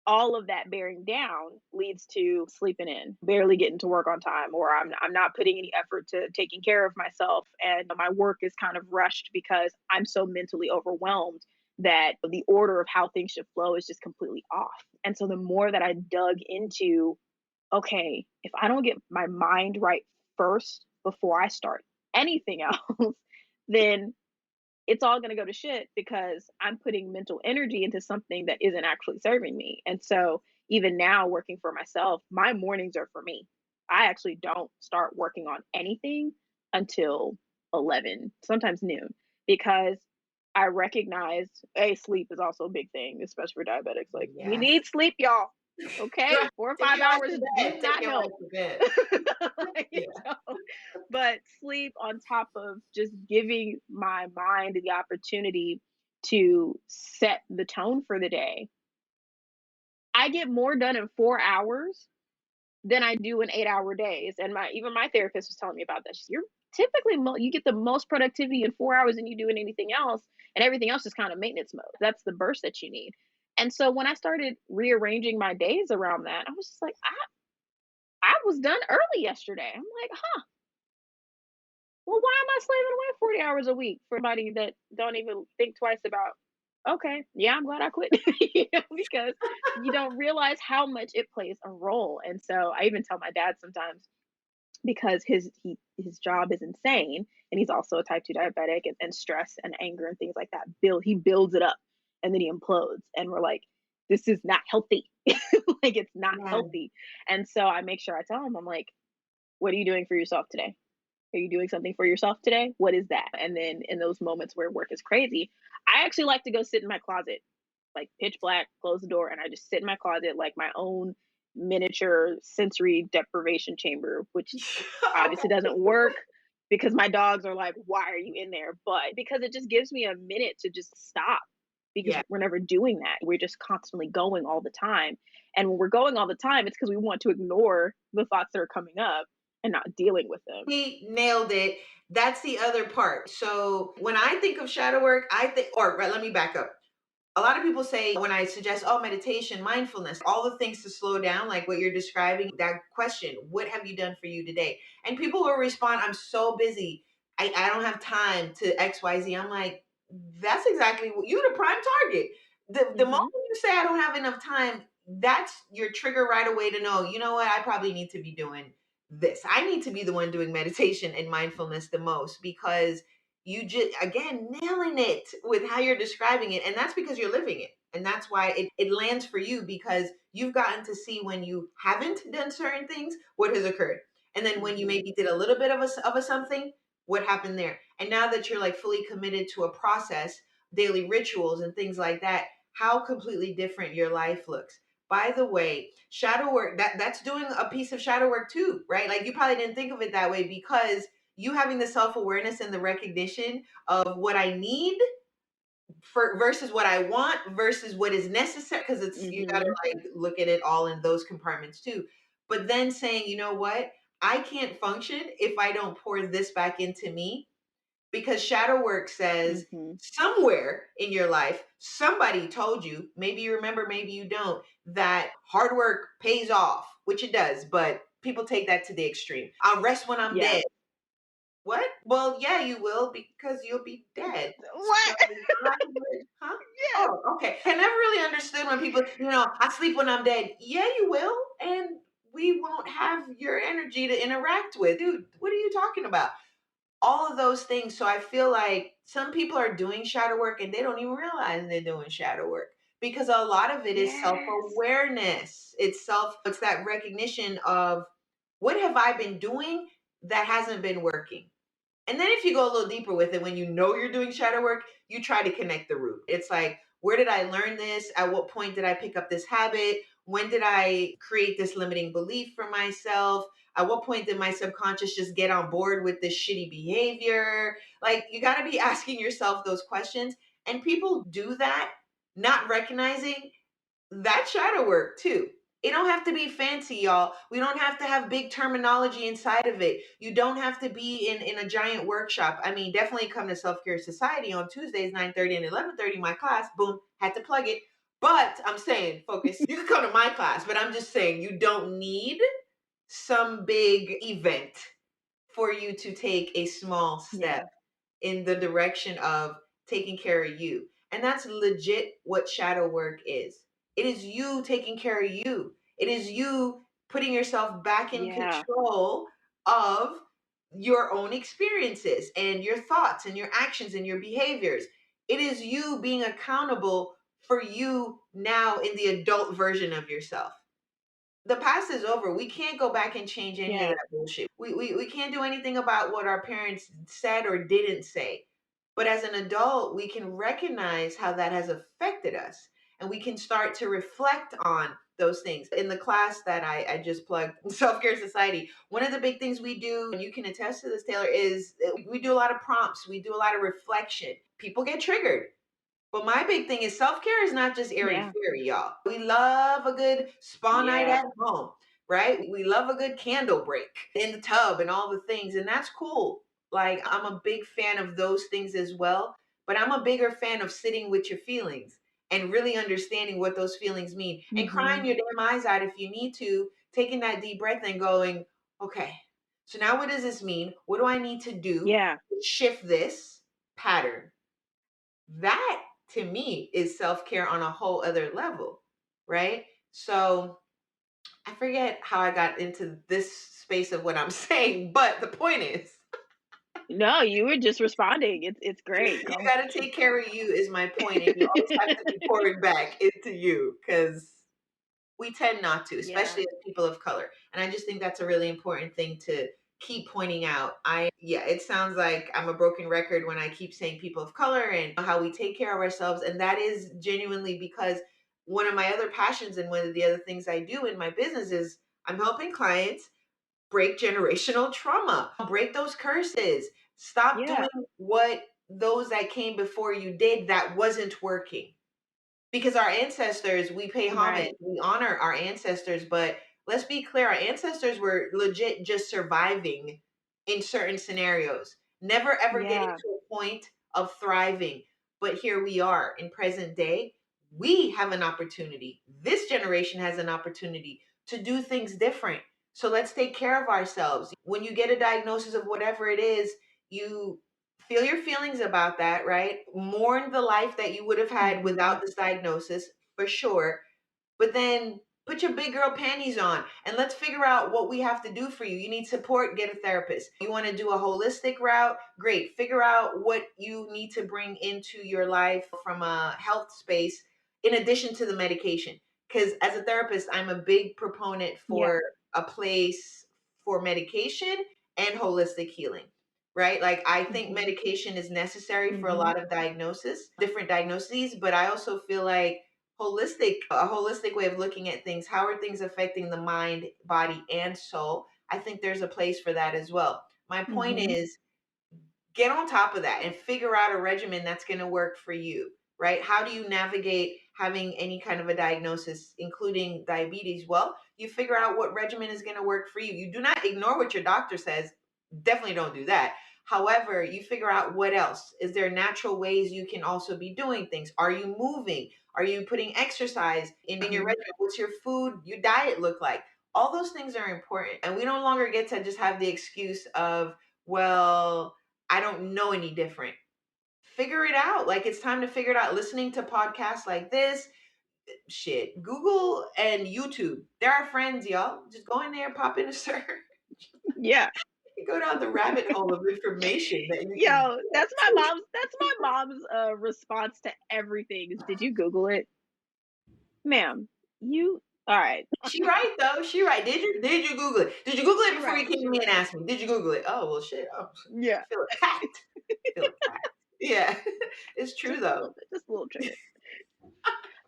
Speaker 1: all of that bearing down leads to sleeping in, barely getting to work on time, or I'm not putting any effort to taking care of myself. And my work is kind of rushed because I'm so mentally overwhelmed that the order of how things should flow is just completely off. And so the more that I dug into, okay, if I don't get my mind right first before I start anything else, then it's all going to go to shit because I'm putting mental energy into something that isn't actually serving me. And so even now working for myself, my mornings are for me. I actually don't start working on anything until 11, sometimes noon, because I recognize sleep is also a big thing, especially for diabetics. Like we
Speaker 2: Yes.
Speaker 1: need sleep, y'all. Okay, 4 or 5 hours
Speaker 2: To
Speaker 1: do
Speaker 2: bed. Take
Speaker 1: not
Speaker 2: your wife
Speaker 1: help.
Speaker 2: to bed.
Speaker 1: You
Speaker 2: Yeah.
Speaker 1: know? But sleep on top of just giving my mind the opportunity to set the tone for the day. I get more done in 4 hours than I do in 8 hour days. And my therapist was telling me about this. You're typically you get the most productivity in 4 hours than you do in anything else, and everything else is kind of maintenance mode. That's the burst that you need. And so when I started rearranging my days around that, I was just like, I was done early yesterday. I'm like, huh, well, why am I slaving away 40 hours a week for somebody that don't even think twice about, okay, yeah, I'm glad I quit. Because you don't realize how much it plays a role. And so I even tell my dad sometimes, because his job is insane, and he's also a type 2 diabetic, and stress and anger and things like that he builds it up, and then he implodes, and we're like, this is not healthy. Like, it's not
Speaker 2: Yeah.
Speaker 1: healthy. And so I make sure I tell him, I'm like, what are you doing for yourself today? Are you doing something for yourself today? What is that? And then in those moments where work is crazy, I actually like to go sit in my closet, like pitch black, close the door, and I just sit in my closet like my own miniature sensory deprivation chamber, which obviously
Speaker 2: Okay.
Speaker 1: doesn't work because my dogs are like, why are you in there? But because it just gives me a minute to just stop because
Speaker 2: Yeah.
Speaker 1: we're never doing that. We're just constantly going all the time. And when we're going all the time, it's because we want to ignore the thoughts that are coming up and not dealing with them.
Speaker 2: He nailed it. That's the other part. So when I think of shadow work, I think, or right, let me back up. A lot of people say when I suggest, oh, meditation, mindfulness, all the things to slow down, like what you're describing, that question, what have you done for you today? And people will respond, I'm so busy. I don't have time to XYZ. I'm like, that's exactly what you're the prime target. The moment
Speaker 1: Hmm.
Speaker 2: you say I don't have enough time, that's your trigger right away to know, you know what, I probably need to be doing this. I need to be the one doing meditation and mindfulness the most because you just again nailing it with how you're describing it, and that's because you're living it, and that's why it lands for you because you've gotten to see when you haven't done certain things what has occurred, and then when you
Speaker 1: Hmm.
Speaker 2: maybe did a little bit of a something, what happened there. And now that you're like fully committed to a process, daily rituals and things like that, how completely different your life looks. By the way, shadow work, that's doing a piece of shadow work too, right? Like you probably didn't think of it that way because you having the self-awareness and the recognition of what I need for versus what I want versus what is necessary, because it's you got to
Speaker 1: Hmm.
Speaker 2: like look at it all in those compartments too. But then saying, you know what, I can't function if I don't pour this back into me, because shadow work says
Speaker 1: Hmm.
Speaker 2: somewhere in your life somebody told you, maybe you remember, maybe you don't, that hard work pays off, which it does, but people take that to the extreme. I'll rest when I'm
Speaker 1: Yeah.
Speaker 2: dead. What? Well, yeah, you will because you'll be dead. So,
Speaker 1: What?
Speaker 2: huh?
Speaker 1: Yes.
Speaker 2: Oh, okay. I never really understood when people, I sleep when I'm dead. Yeah, you will. And we won't have your energy to interact with. Dude, what are you talking about? All of those things. So I feel like some people are doing shadow work and they don't even realize they're doing shadow work because a lot of it is
Speaker 1: Yes.
Speaker 2: self-awareness. It's that recognition of what have I been doing that hasn't been working. And then if you go a little deeper with it, when you know you're doing shadow work, you try to connect the root. It's like, where did I learn this? At what point did I pick up this habit? When did I create this limiting belief for myself? At what point did my subconscious just get on board with this shitty behavior? Like, you got to be asking yourself those questions. And people do that, not recognizing that shadow work too. It don't have to be fancy, y'all. We don't have to have big terminology inside of it. You don't have to be in a giant workshop. I mean, definitely come to Self Care Society on Tuesdays, 9:30 and 11:30, my class. Boom, had to plug it. But I'm saying, focus. You can come to my class, but I'm just saying you don't need some big event for you to take a small step
Speaker 1: Yeah.
Speaker 2: in the direction of taking care of you. And that's legit what shadow work is. It is you taking care of you. It is you putting yourself back in
Speaker 1: Yeah.
Speaker 2: control of your own experiences and your thoughts and your actions and your behaviors. It is you being accountable for you now in the adult version of yourself. The past is over. We can't go back and change any of
Speaker 1: Yeah.
Speaker 2: that bullshit. We can't do anything about what our parents said or didn't say. But as an adult, we can recognize how that has affected us. And we can start to reflect on those things. In the class that I just plugged, Self Care Society, one of the big things we do, and you can attest to this, Taylor, is we do a lot of prompts, we do a lot of reflection. People get triggered. But my big thing is self-care is not just airy
Speaker 1: Yeah.
Speaker 2: fairy, y'all. We love a good spa night
Speaker 1: Yeah.
Speaker 2: at home, right? We love a good candle break in the tub and all the things, and that's cool. Like, I'm a big fan of those things as well, but I'm a bigger fan of sitting with your feelings and really understanding what those feelings mean and
Speaker 1: Hmm.
Speaker 2: crying your damn eyes out if you need to, taking that deep breath and going, okay, so now what does this mean? What do I need to do
Speaker 1: Yeah.
Speaker 2: to shift this pattern? That to me is self-care on a whole other level, right? So I forget how I got into this space of what I'm saying, but the point is
Speaker 1: No, you were just responding. It's great.
Speaker 2: You
Speaker 1: Go.
Speaker 2: gotta take care of you is my point, and you always have to be pouring back into you because we tend not to,
Speaker 1: Yeah.
Speaker 2: especially as people of color. And I just think that's a really important thing to keep pointing out. Yeah, it sounds like I'm a broken record when I keep saying people of color and how we take care of ourselves. And that is genuinely because one of my other passions and one of the other things I do in my business is I'm helping clients break generational trauma, break those curses, stop
Speaker 1: Yeah.
Speaker 2: doing what those that came before you did that wasn't working, because our ancestors, we pay homage,
Speaker 1: Right.
Speaker 2: we honor our ancestors, but let's be clear, our ancestors were legit just surviving in certain scenarios, never ever getting
Speaker 1: Yeah.
Speaker 2: to a point of thriving. But here we are in present day. We have an opportunity. This generation has an opportunity to do things different. So let's take care of ourselves. When you get a diagnosis of whatever it is, you feel your feelings about that, right? Mourn the life that you would have had
Speaker 1: Mhm.
Speaker 2: without this diagnosis, for sure. But then put your big girl panties on and let's figure out what we have to do for you. You need support, get a therapist. You want to do a holistic route? Great. Figure out what you need to bring into your life from a health space in addition to the medication. Because as a therapist, I'm a big proponent
Speaker 1: Yeah.
Speaker 2: for a place for medication and holistic healing, right? Like I think
Speaker 1: Mhm.
Speaker 2: medication is necessary for a
Speaker 1: Mhm.
Speaker 2: lot of different diagnoses, but I also feel like a holistic way of looking at things, how are things affecting the mind, body, and soul? I think there's a place for that as well. My point
Speaker 1: Mhm.
Speaker 2: is, get on top of that and figure out a regimen that's going to work for you, right? How do you navigate having any kind of a diagnosis, including diabetes? Well, you figure out what regimen is going to work for you. You do not ignore what your doctor says. Definitely don't do that. However, you figure out what else. Is there natural ways you can also be doing things? Are you moving? Are you putting exercise in your
Speaker 1: Mhm.
Speaker 2: regimen? What's your food, your diet look like? All those things are important. And we no longer get to just have the excuse of, well, I don't know any different. Figure it out. Like it's time to figure it out. Listening to podcasts like this, shit. Google and YouTube. They're our friends, y'all. Just go in there, pop in a search.
Speaker 1: Yeah.
Speaker 2: You go down the rabbit hole of information that you can
Speaker 1: Yo, that's my mom's response to everything is, "Did you Google it?" "Ma'am, you all right."
Speaker 2: She right though. She right. Did you Google it? Did you Google it
Speaker 1: She
Speaker 2: before you
Speaker 1: right,
Speaker 2: came
Speaker 1: she
Speaker 2: to me and
Speaker 1: right.
Speaker 2: asked me? Did you Google it? Oh well shit. Oh,
Speaker 1: Yeah.
Speaker 2: I feel attacked. I feel attacked. Yeah. It's true
Speaker 1: Just a
Speaker 2: though.
Speaker 1: little bit, just a little triggered.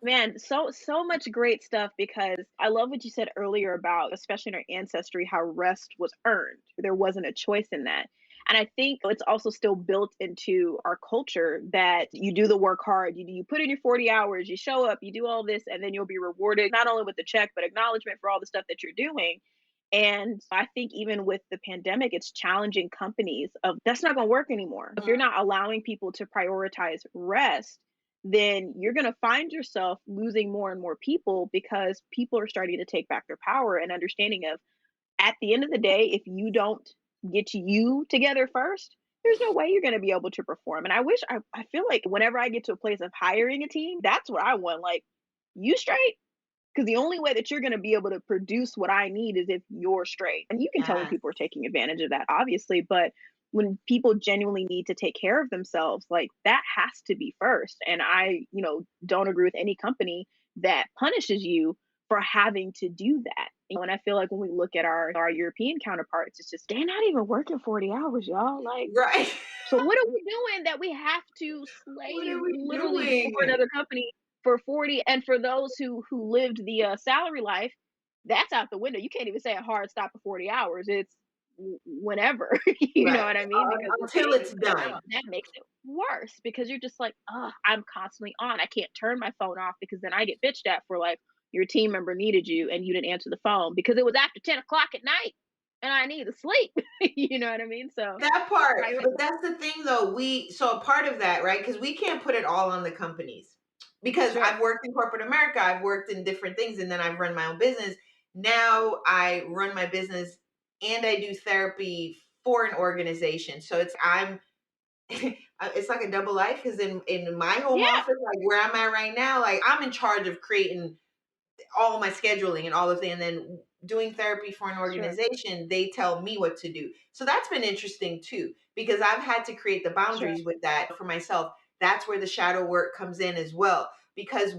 Speaker 1: Man, so much great stuff because I love what you said earlier about, especially in our ancestry, how rest was earned. There wasn't a choice in that. And I think it's also still built into our culture that you do the work hard, you put in your 40 hours, you show up, you do all this, and then you'll be rewarded not only with the check, but acknowledgement for all the stuff that you're doing. And I think even with the pandemic, it's challenging companies of that's not going to work anymore. If you're not allowing people to prioritize rest, then you're going to find yourself losing more and more people because people are starting to take back their power and understanding of at the end of the day, if you don't get you together first, there's no way you're going to be able to perform. And I feel like whenever I get to a place of hiring a team, that's what I want. Like, you straight? Because the only way that you're going to be able to produce what I need is if you're straight. And you can tell when
Speaker 2: Yes.
Speaker 1: people are taking advantage of that, obviously, but when people genuinely need to take care of themselves, like that has to be first. And don't agree with any company that punishes you for having to do that. And I feel like when we look at our European counterparts, it's just they're not even working 40 hours, y'all. Like,
Speaker 2: Right.
Speaker 1: so what are we doing that we have to
Speaker 2: What
Speaker 1: slave
Speaker 2: are we
Speaker 1: literally for
Speaker 2: doing?
Speaker 1: another company for 40? And for those who lived the salary life, that's out the window. You can't even say a hard stop of 40 hours. It's whenever, you know
Speaker 2: Right.
Speaker 1: what I mean? Because the
Speaker 2: Until
Speaker 1: pay,
Speaker 2: it's done.
Speaker 1: that makes it worse because you're just like, oh, I'm constantly on. I can't turn my phone off because then I get bitched at for like your team member needed you and you didn't answer the phone because it was after 10 o'clock at night and I need to sleep. You know what I mean? So
Speaker 2: That part,
Speaker 1: prior,
Speaker 2: but that's the thing though. So a part of that, right? Because we can't put it all on the companies. Because
Speaker 1: sure.
Speaker 2: I've worked in corporate America, I've worked in different things, and then I've run my own business. Now I run my business and I do therapy for an organization. So it's like a double life because in my home
Speaker 1: Yeah.
Speaker 2: office, like where I'm at right now, like I'm in charge of creating all my scheduling and all of that. And then doing therapy for an
Speaker 1: Sure.
Speaker 2: organization, they tell me what to do. So that's been interesting too, because I've had to create the
Speaker 1: Sure.
Speaker 2: boundaries with that for myself. That's where the shadow work comes in as well. Because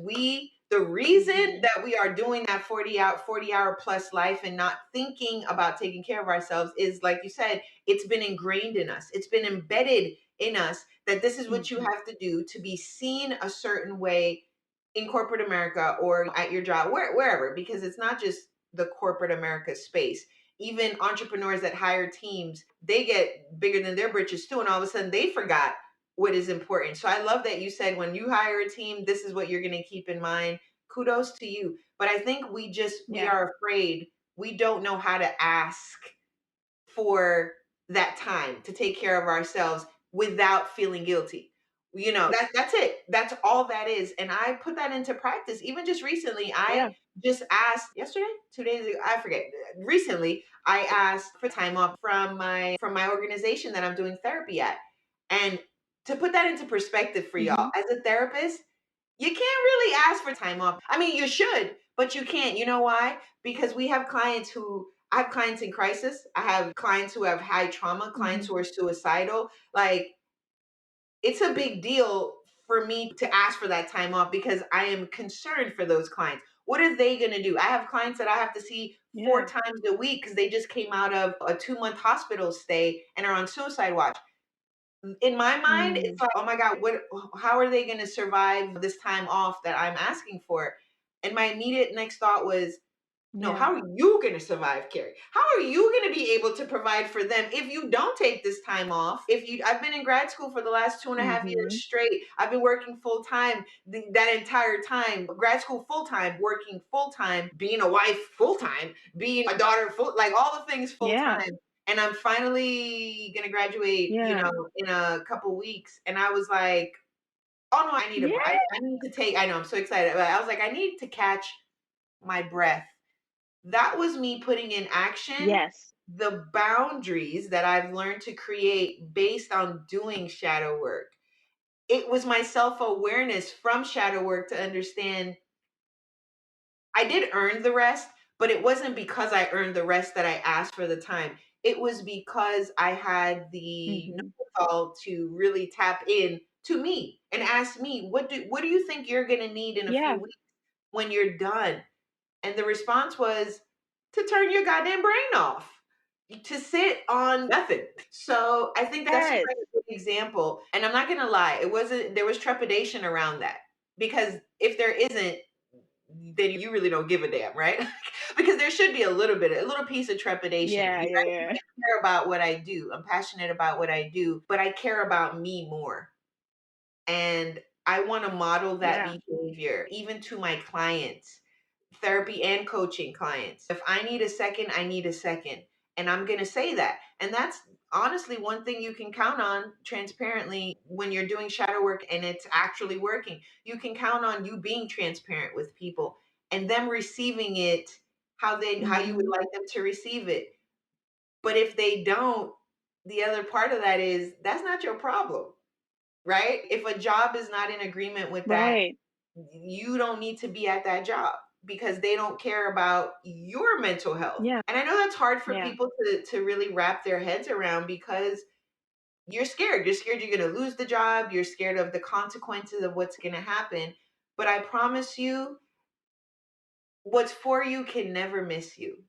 Speaker 2: the reason
Speaker 1: Mhm.
Speaker 2: that we are doing that 40-hour plus life and not thinking about taking care of ourselves is, like you said, it's been ingrained in us. It's been embedded in us that this is what you
Speaker 1: Mhm.
Speaker 2: have to do to be seen a certain way in corporate America or at your job, wherever, because it's not just the corporate America space. Even entrepreneurs that hire teams, they get bigger than their britches too. And all of a sudden they forgot what is important. So I love that you said when you hire a team, this is what you're going to keep in mind. Kudos to you. But I think we
Speaker 1: Yeah.
Speaker 2: are afraid. We don't know how to ask for that time to take care of ourselves without feeling guilty. That's it. That's all that is. And I put that into practice. Even just recently, I
Speaker 1: Yeah.
Speaker 2: just asked yesterday, 2 days ago, I forget. Recently, I asked for time off from my organization that I'm doing therapy at. And to put that into perspective for y'all,
Speaker 1: Mhm.
Speaker 2: as a therapist, you can't really ask for time off. I mean, you should, but you can't. You know why? Because I have clients in crisis. I have clients who have high trauma, clients
Speaker 1: Mhm.
Speaker 2: who are suicidal. Like, it's a big deal for me to ask for that time off because I am concerned for those clients. What are they going to do? I have clients that I have to see four
Speaker 1: Yeah.
Speaker 2: times a week because they just came out of a 2-month hospital stay and are on suicide watch. In my mind,
Speaker 1: Mm.
Speaker 2: it's like, oh my God, how are they going to survive this time off that I'm asking for? And my immediate next thought was, no,
Speaker 1: Yeah.
Speaker 2: how are you going to survive, Kerri? How are you going to be able to provide for them if you don't take this time off? I've been in grad school for the last 2.5 years
Speaker 1: Mhm.
Speaker 2: straight. I've been working full time that entire time, grad school full time, working full time, being a wife full time, being a daughter full, like all the things full
Speaker 1: Yeah.
Speaker 2: time. And I'm finally going to graduate,
Speaker 1: Yeah.
Speaker 2: in a couple weeks. And I was like, oh no,
Speaker 1: Yeah.
Speaker 2: I need to take, I know, I'm so excited. But I was like, I need to catch my breath. That was me putting in action
Speaker 1: Yes.
Speaker 2: the boundaries that I've learned to create based on doing shadow work. It was my self awareness from shadow work to understand I did earn the rest, but it wasn't because I earned the rest that I asked for the time. It was because I had the
Speaker 1: Mhm.
Speaker 2: know to really tap in to me and ask me, what do you think you're going to need in a few
Speaker 1: Yeah.
Speaker 2: weeks when you're done? And the response was to turn your goddamn brain off, to sit on nothing. So I think that's just
Speaker 1: Yes.
Speaker 2: like a good example. And I'm not gonna lie, there was trepidation around that. Because if there isn't, then you really don't give a damn, right? Because there should be a little piece of trepidation.
Speaker 1: Yeah.
Speaker 2: You
Speaker 1: Yeah.
Speaker 2: know,
Speaker 1: Yeah.
Speaker 2: I care about what I do. I'm passionate about what I do, but I care about me more. And I want to model that
Speaker 1: Yeah.
Speaker 2: behavior even to my clients, therapy and coaching clients. If I need a second, I need a second. And I'm going to say that. And that's honestly one thing you can count on transparently when you're doing shadow work and it's actually working. You can count on you being transparent with people and them receiving it how you would
Speaker 1: Mhm.
Speaker 2: like them to receive it. But if they don't, the other part of that is that's not your problem, right? If a job is not in agreement with that,
Speaker 1: Right.
Speaker 2: you don't need to be at that job because they don't care about your mental health.
Speaker 1: Yeah.
Speaker 2: And I know that's hard for
Speaker 1: Yeah.
Speaker 2: people to really wrap their heads around because you're scared. You're scared you're going to lose the job. You're scared of the consequences of what's going to happen. But I promise you, what's for you can never miss you.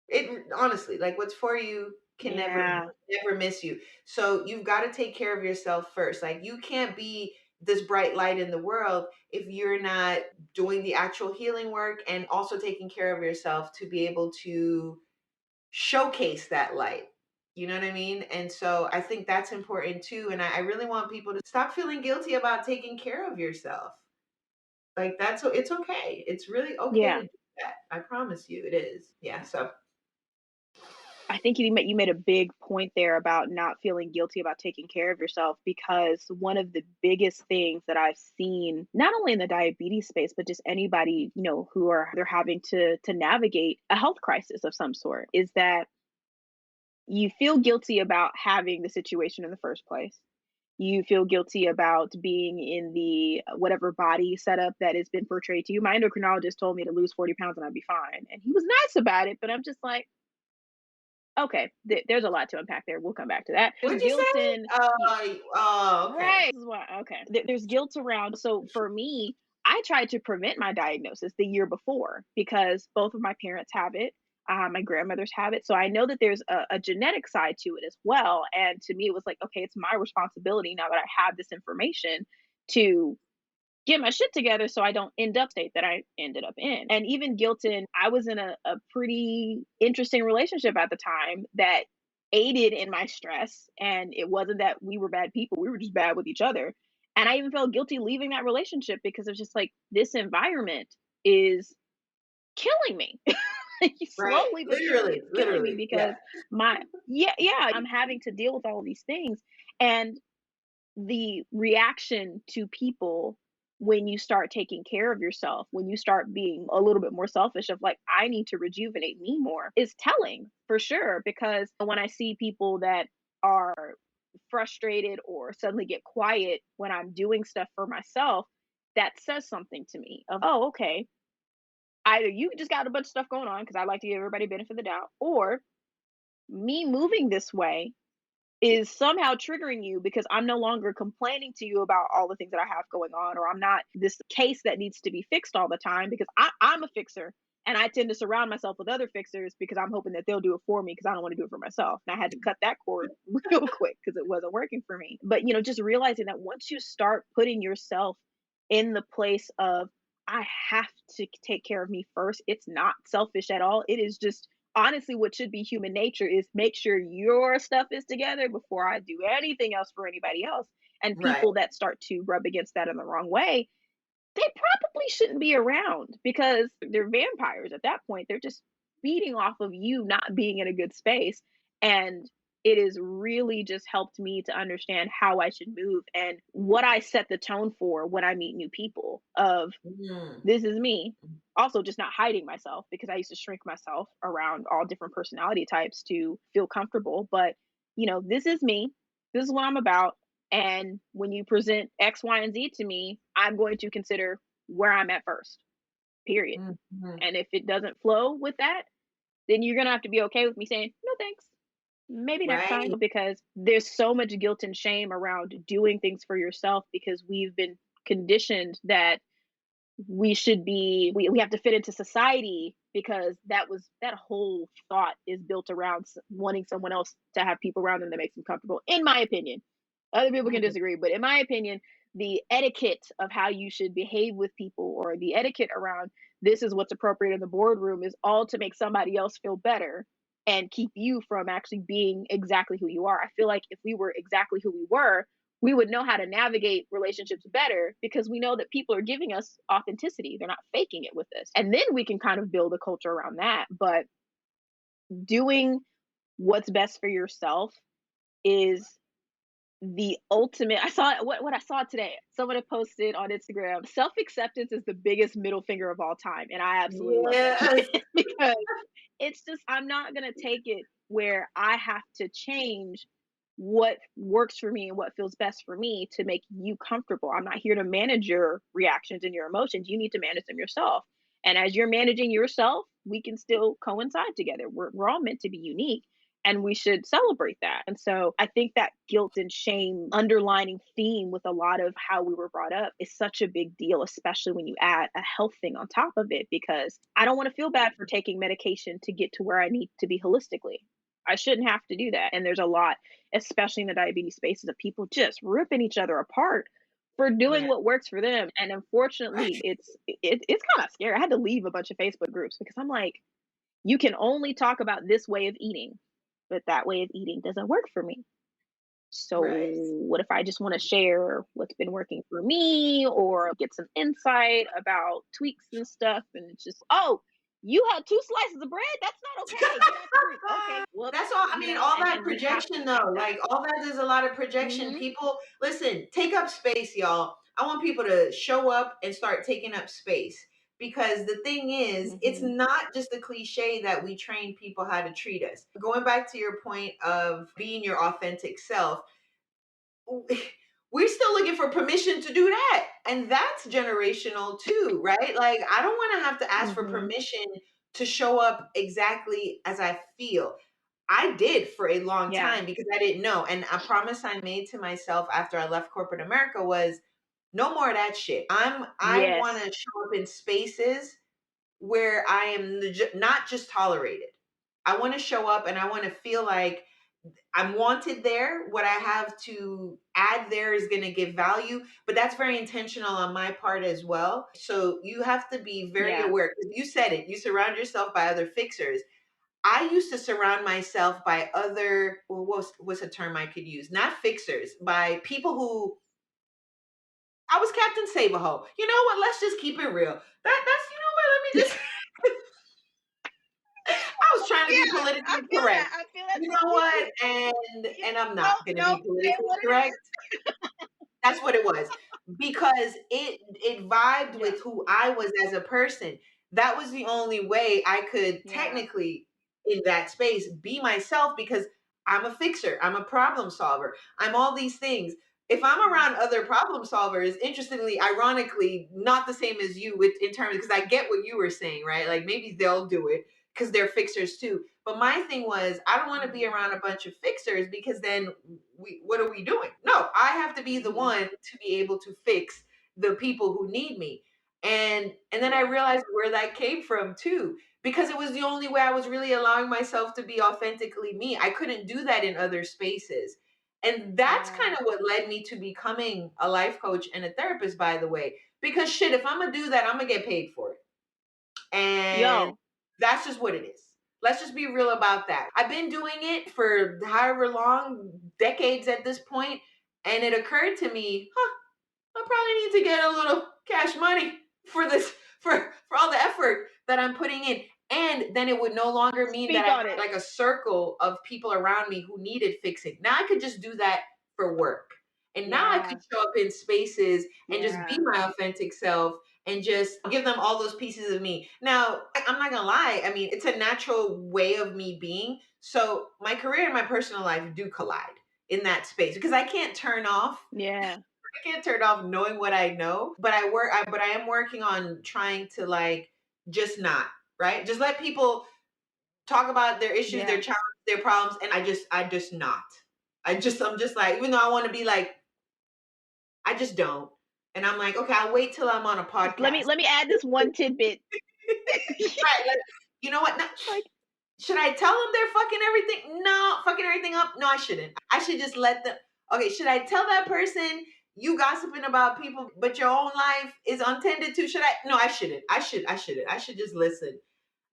Speaker 2: It honestly, like what's for you can
Speaker 1: Yeah.
Speaker 2: never miss you. So you've got to take care of yourself first. Like you can't be this bright light in the world if you're not doing the actual healing work and also taking care of yourself to be able to showcase that light. You know what I mean? And so I think that's important too. And I really want people to stop feeling guilty about taking care of yourself. Like it's okay. It's really okay to
Speaker 1: Yeah.
Speaker 2: do that. I promise you it is. Yeah. So
Speaker 1: I think you made a big point there about not feeling guilty about taking care of yourself, because one of the biggest things that I've seen, not only in the diabetes space, but just anybody, who are they're having to navigate a health crisis of some sort, is that you feel guilty about having the situation in the first place. You feel guilty about being in the whatever body setup that has been portrayed to you. My endocrinologist told me to lose 40 pounds and I'd be fine. And he was nice about it, but I'm just like, okay, there's a lot to unpack there. We'll come back to that. There's
Speaker 2: What'd you
Speaker 1: guilt
Speaker 2: say?
Speaker 1: in,
Speaker 2: Oh, okay.
Speaker 1: right. This is why, okay. There's guilt around. So for me, I tried to prevent my diagnosis the year before because both of my parents have it. My grandmothers have it. So I know that there's a genetic side to it as well. And to me, it was like, okay, it's my responsibility now that I have this information to get my shit together so I don't end up state that I ended up in. And even guilt in, I was in a pretty interesting relationship at the time that aided in my stress. And it wasn't that we were bad people, we were just bad with each other. And I even felt guilty leaving that relationship because it's just like this environment is killing me.
Speaker 2: Right?
Speaker 1: Slowly but surely,
Speaker 2: Literally,
Speaker 1: it's killing me
Speaker 2: literally. Yeah.
Speaker 1: because yeah, I'm having to deal with all of these things. And the reaction to people when you start taking care of yourself, when you start being a little bit more selfish of like, I need to rejuvenate me more, is telling for sure. Because when I see people that are frustrated or suddenly get quiet when I'm doing stuff for myself, that says something to me of, oh, okay, either you just got a bunch of stuff going on because I like to give everybody benefit of the doubt, or me moving this way is somehow triggering you because I'm no longer complaining to you about all the things that I have going on, or I'm not this case that needs to be fixed all the time because I'm a fixer and I tend to surround myself with other fixers because I'm hoping that they'll do it for me because I don't want to do it for myself. And I had to cut that cord real quick because it wasn't working for me. But, just realizing that once you start putting yourself in the place of, I have to take care of me first, it's not selfish at all. It is just honestly what should be human nature is make sure your stuff is together before I do anything else for anybody else. And
Speaker 2: Right.
Speaker 1: people that start to rub against that in the wrong way, they probably shouldn't be around because they're vampires at that point. They're just feeding off of you not being in a good space. And it has really just helped me to understand how I should move and what I set the tone for when I meet new people of,
Speaker 2: Mm.
Speaker 1: this is me. Also, just not hiding myself because I used to shrink myself around all different personality types to feel comfortable. But, this is me. This is what I'm about. And when you present X, Y, and Z to me, I'm going to consider where I'm at first, period.
Speaker 2: Mhm.
Speaker 1: And if it doesn't flow with that, then you're going to have to be okay with me saying, no, thanks. Maybe next time,
Speaker 2: Right.
Speaker 1: because there's so much guilt and shame around doing things for yourself because we've been conditioned that we have to fit into society because that whole thought is built around wanting someone else to have people around them that makes them comfortable, in my opinion. Other people can
Speaker 2: Mm.
Speaker 1: disagree, but in my opinion, the etiquette of how you should behave with people or the etiquette around this is what's appropriate in the boardroom is all to make somebody else feel better and keep you from actually being exactly who you are. I feel like if we were exactly who we would know how to navigate relationships better because we know that people are giving us authenticity. They're not faking it with us. And then we can kind of build a culture around that. But doing what's best for yourself is the ultimate. I saw what I saw today. Someone had posted on Instagram, self-acceptance is the biggest middle finger of all time. And I absolutely love that
Speaker 2: Yes.
Speaker 1: shit because it's just I'm not gonna take it where I have to change what works for me and what feels best for me to make you comfortable. I'm not here to manage your reactions and your emotions. You need to manage them yourself. And as you're managing yourself, we can still coincide together. We're all meant to be unique and we should celebrate that. And so I think that guilt and shame underlining theme with a lot of how we were brought up is such a big deal, especially when you add a health thing on top of it, because I don't want to feel bad for taking medication to get to where I need to be holistically. I shouldn't have to do that. And there's a lot, especially in the diabetes spaces, of people just ripping each other apart for doing
Speaker 2: Yeah.
Speaker 1: what works for them. And unfortunately, it's kind of scary. I had to leave a bunch of Facebook groups because I'm like, you can only talk about this way of eating, but that way of eating doesn't work for me. So
Speaker 2: Right.
Speaker 1: what if I just want to share what's been working for me or get some insight about tweaks and stuff? And it's just, oh, you had two slices of bread? That's not okay. Get out the group. Okay, whoops.
Speaker 2: That's all. I mean, all that
Speaker 1: And we have to
Speaker 2: projection,
Speaker 1: check
Speaker 2: though,
Speaker 1: that.
Speaker 2: like all that is a lot of projection.
Speaker 1: Mhm.
Speaker 2: People, listen, take up space, y'all. I want people to show up and start taking up space because the thing is, it's
Speaker 1: Mhm.
Speaker 2: not just a cliche that we train people how to treat us. Going back to your point of being your authentic self, we're still looking for permission to do that. And that's generational too, right? Like, I don't want to have to ask for
Speaker 1: Mhm.
Speaker 2: permission to show up exactly as I feel. I did for a long
Speaker 1: Yeah.
Speaker 2: time because I didn't know. And a promise I made to myself after I left corporate America was no more of that shit. I want to
Speaker 1: Yes.
Speaker 2: show up in spaces where I am not just tolerated. I want to show up and I want to feel like I'm wanted there. What I have to add there is going to give value, but that's very intentional on my part as well. So you have to be very
Speaker 1: Yeah.
Speaker 2: aware. 'Cause you said it, you surround yourself by other fixers. I used to surround myself by other, well, what's a term I could use? Not fixers, by people who, I was Captain Save-A-Ho. You know what? Let's just keep it real. That's, you know what? Let me just, I was trying to be
Speaker 1: Yeah, I
Speaker 2: politically
Speaker 1: feel
Speaker 2: correct.
Speaker 1: that. I feel that.
Speaker 2: You know what? And I'm not going to
Speaker 1: No,
Speaker 2: be
Speaker 1: say
Speaker 2: politically
Speaker 1: what it
Speaker 2: correct.
Speaker 1: is.
Speaker 2: That's what it was. Because it vibed
Speaker 1: Yeah.
Speaker 2: with who I was as a person. That was the only way I could
Speaker 1: Yeah.
Speaker 2: technically in that space be myself because I'm a fixer, I'm a problem solver, I'm all these things. If I'm
Speaker 1: Mhm.
Speaker 2: around other problem solvers, interestingly, ironically, not the same as you with in terms because I get what you were saying, right? Like maybe they'll do it because they're fixers too. But my thing was, I don't want to be
Speaker 1: Mhm.
Speaker 2: around a bunch of fixers because then what are we doing? No, I have to be the
Speaker 1: Mhm.
Speaker 2: one to be able to fix the people who need me. And then I
Speaker 1: Yeah.
Speaker 2: realized where that came from too, because it was the only way I was really allowing myself to be authentically me. I couldn't do that in other spaces. And that's kind
Speaker 1: Yeah.
Speaker 2: of what led me to becoming a life coach and a therapist, by the way. Because shit, if I'm gonna do that, I'm gonna get paid for it. And
Speaker 1: Yo.
Speaker 2: that's just what it is. Let's just be real about that. I've been doing it for however long, decades at this point, and it occurred to me, I probably need to get a little cash money for this, for all the effort that I'm putting in. And then it would no longer mean that
Speaker 1: Speak
Speaker 2: I
Speaker 1: on
Speaker 2: had
Speaker 1: it.
Speaker 2: like a circle of people around me who needed fixing. Now I could just do that for work. And now I could
Speaker 1: Yeah.
Speaker 2: show up in spaces and just be
Speaker 1: Yeah.
Speaker 2: my authentic self and just give them all those pieces of me. Now, I'm not gonna lie, I mean, it's a natural way of me being. So my career and my personal life do collide in that space because I can't turn off,
Speaker 1: Yeah.
Speaker 2: I can't turn off knowing what I know, but but I am working on trying to like just not, right? Just let people talk about their issues, their
Speaker 1: Yeah.
Speaker 2: challenges, their problems, and I just not. I'm just like, even though I want to be like, I just don't. And I'm like, okay, I'll wait till I'm on a podcast.
Speaker 1: Let me add this one tidbit.
Speaker 2: Right, like, you know what?
Speaker 1: Like,
Speaker 2: Should I tell them they're fucking everything? No, fucking everything up? No, I shouldn't. I should just let them. Okay, should I tell that person you gossiping about people, but your own life is untended to? Should I? No, I shouldn't. I shouldn't. I should just listen.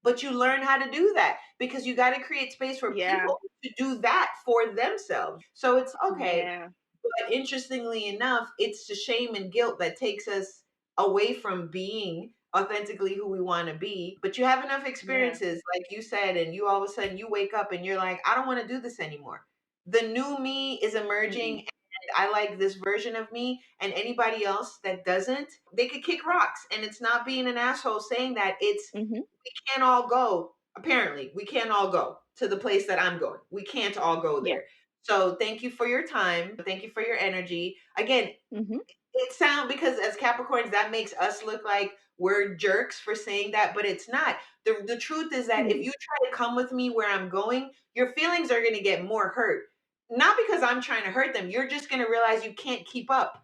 Speaker 2: But you learn how to do that because you got to create space for
Speaker 1: yeah.
Speaker 2: people to do that for themselves. So it's okay.
Speaker 1: Yeah.
Speaker 2: But interestingly enough, it's the shame and guilt that takes us away from being authentically who we want to be. But you have enough
Speaker 1: Yeah.
Speaker 2: experiences, like you said, and you all of a sudden you wake up and you're like, I don't want to do this anymore. The new me is emerging
Speaker 1: Mm-mm.
Speaker 2: and I like this version of me. And anybody else that doesn't, they could kick rocks. And it's not being an asshole saying that. It's
Speaker 1: Mhm.
Speaker 2: we can't all go. Apparently, we can't all go to the place that I'm going. We can't all go
Speaker 1: Yeah.
Speaker 2: there. So thank you for your time. Thank you for your energy. Again,
Speaker 1: Mhm.
Speaker 2: it sound because as Capricorns, that makes us look like we're jerks for saying that, but it's not. The truth is that if
Speaker 1: Mm.
Speaker 2: you try to come with me where I'm going, your feelings are gonna get more hurt. Not because I'm trying to hurt them. You're just gonna realize you can't keep up.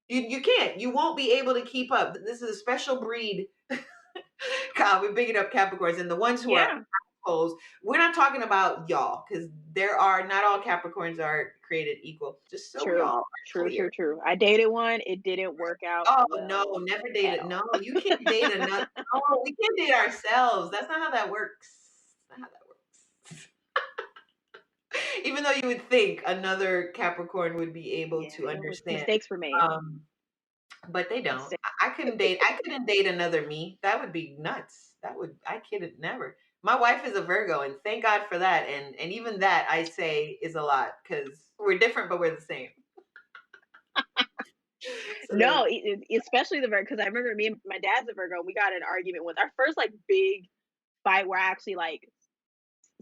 Speaker 2: You can't. You won't be able to keep up. This is a special breed. God, we're bigging up Capricorns and the ones who are
Speaker 1: Yeah.
Speaker 2: assholes. We're not talking about y'all because there are not all Capricorns are created equal. Just so we
Speaker 1: True.
Speaker 2: all are
Speaker 1: True,
Speaker 2: clear.
Speaker 1: true, true. I dated one, it didn't work out
Speaker 2: Oh no,
Speaker 1: well
Speaker 2: never
Speaker 1: at
Speaker 2: dated. No,
Speaker 1: all.
Speaker 2: you can't date another. No, we can't date ourselves. That's not how that works. That's not how that works. Even though you would think another Capricorn would be able
Speaker 1: Yeah,
Speaker 2: to
Speaker 1: it was
Speaker 2: understand.
Speaker 1: mistakes were made.
Speaker 2: Um, but they don't.
Speaker 1: Mistake.
Speaker 2: I couldn't date. I couldn't date another me. That would be nuts. That would. I couldn't never. My wife is a Virgo, and thank God for that. And even that I say is a lot because we're different, but we're the same. So there.
Speaker 1: No, especially the Virgo, because I remember me and my dad's a Virgo. We got in an argument with our first like big fight where I actually like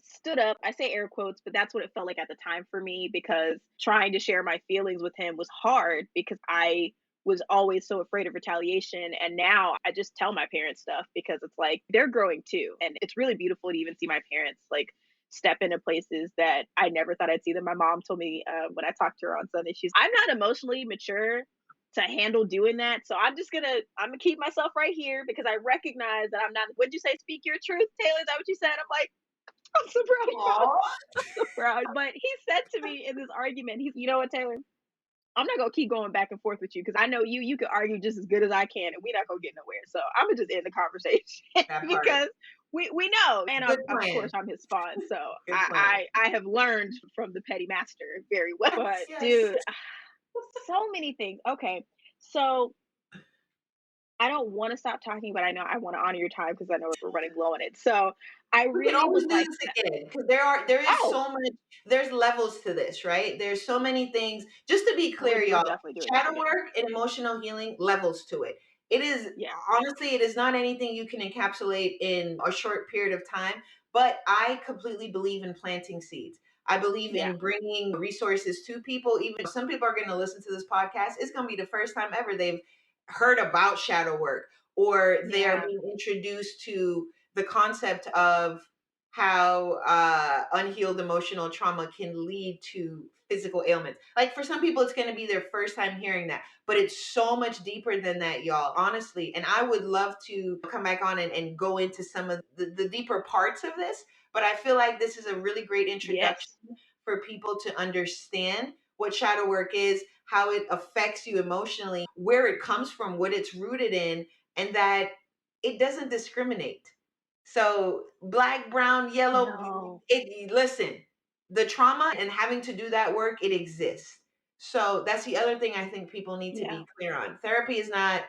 Speaker 1: stood up. I say air quotes, but that's what it felt like at the time for me, because trying to share my feelings with him was hard because I was always so afraid of retaliation. And now I just tell my parents stuff because it's like they're growing too. And it's really beautiful to even see my parents like step into places that I never thought I'd see them. My mom told me when I talked to her on Sunday, I'm not emotionally mature to handle doing that. So I'm gonna keep myself right here because I recognize that I'm not. What'd you say? Speak your truth, Taylor. Is that what you said? I'm like, I'm so proud, bro.
Speaker 2: Aw.
Speaker 1: So proud. But he said to me in this argument, you know what, Taylor? I'm not gonna keep going back and forth with you because I know you can argue just as good as I can, and we're not gonna get nowhere. So I'm gonna just end the conversation
Speaker 2: That part.
Speaker 1: because we know, and
Speaker 2: Good
Speaker 1: of
Speaker 2: plan.
Speaker 1: course I'm his spawn. So
Speaker 2: Good plan.
Speaker 1: I have learned from the petty master very well. But
Speaker 2: Yes.
Speaker 1: dude, so many things. Okay, so I don't want to stop talking, but I know I want to honor your time because I know we're running low on it. So I
Speaker 2: We can
Speaker 1: really
Speaker 2: always
Speaker 1: would
Speaker 2: do
Speaker 1: like
Speaker 2: this
Speaker 1: to.
Speaker 2: again because there is
Speaker 1: Oh,
Speaker 2: so much. There's levels to this, right? There's so many things. Just to be clear,
Speaker 1: we're
Speaker 2: y'all,
Speaker 1: definitely doing this
Speaker 2: shadow
Speaker 1: again.
Speaker 2: work and emotional healing levels to it. It is
Speaker 1: Yes.
Speaker 2: honestly, it is not anything you can encapsulate in a short period of time. But I completely believe in planting seeds. I believe
Speaker 1: Yeah.
Speaker 2: in bringing resources to people. Even some people are going to listen to this podcast. It's going to be the first time ever they've heard about shadow work, or they are
Speaker 1: Yeah.
Speaker 2: being introduced to the concept of how unhealed emotional trauma can lead to physical ailments. Like for some people, it's going to be their first time hearing that, but it's so much deeper than that, y'all, honestly. And I would love to come back on and go into some of the deeper parts of this, but I feel like this is a really great introduction
Speaker 1: Yes.
Speaker 2: for people to understand what shadow work is, how it affects you emotionally, where it comes from, what it's rooted in, and that it doesn't discriminate. So black, brown, yellow,
Speaker 1: No.
Speaker 2: listen, the trauma and having to do that work, it exists. So that's the other thing I think people need to
Speaker 1: Yeah.
Speaker 2: be clear on. Therapy is not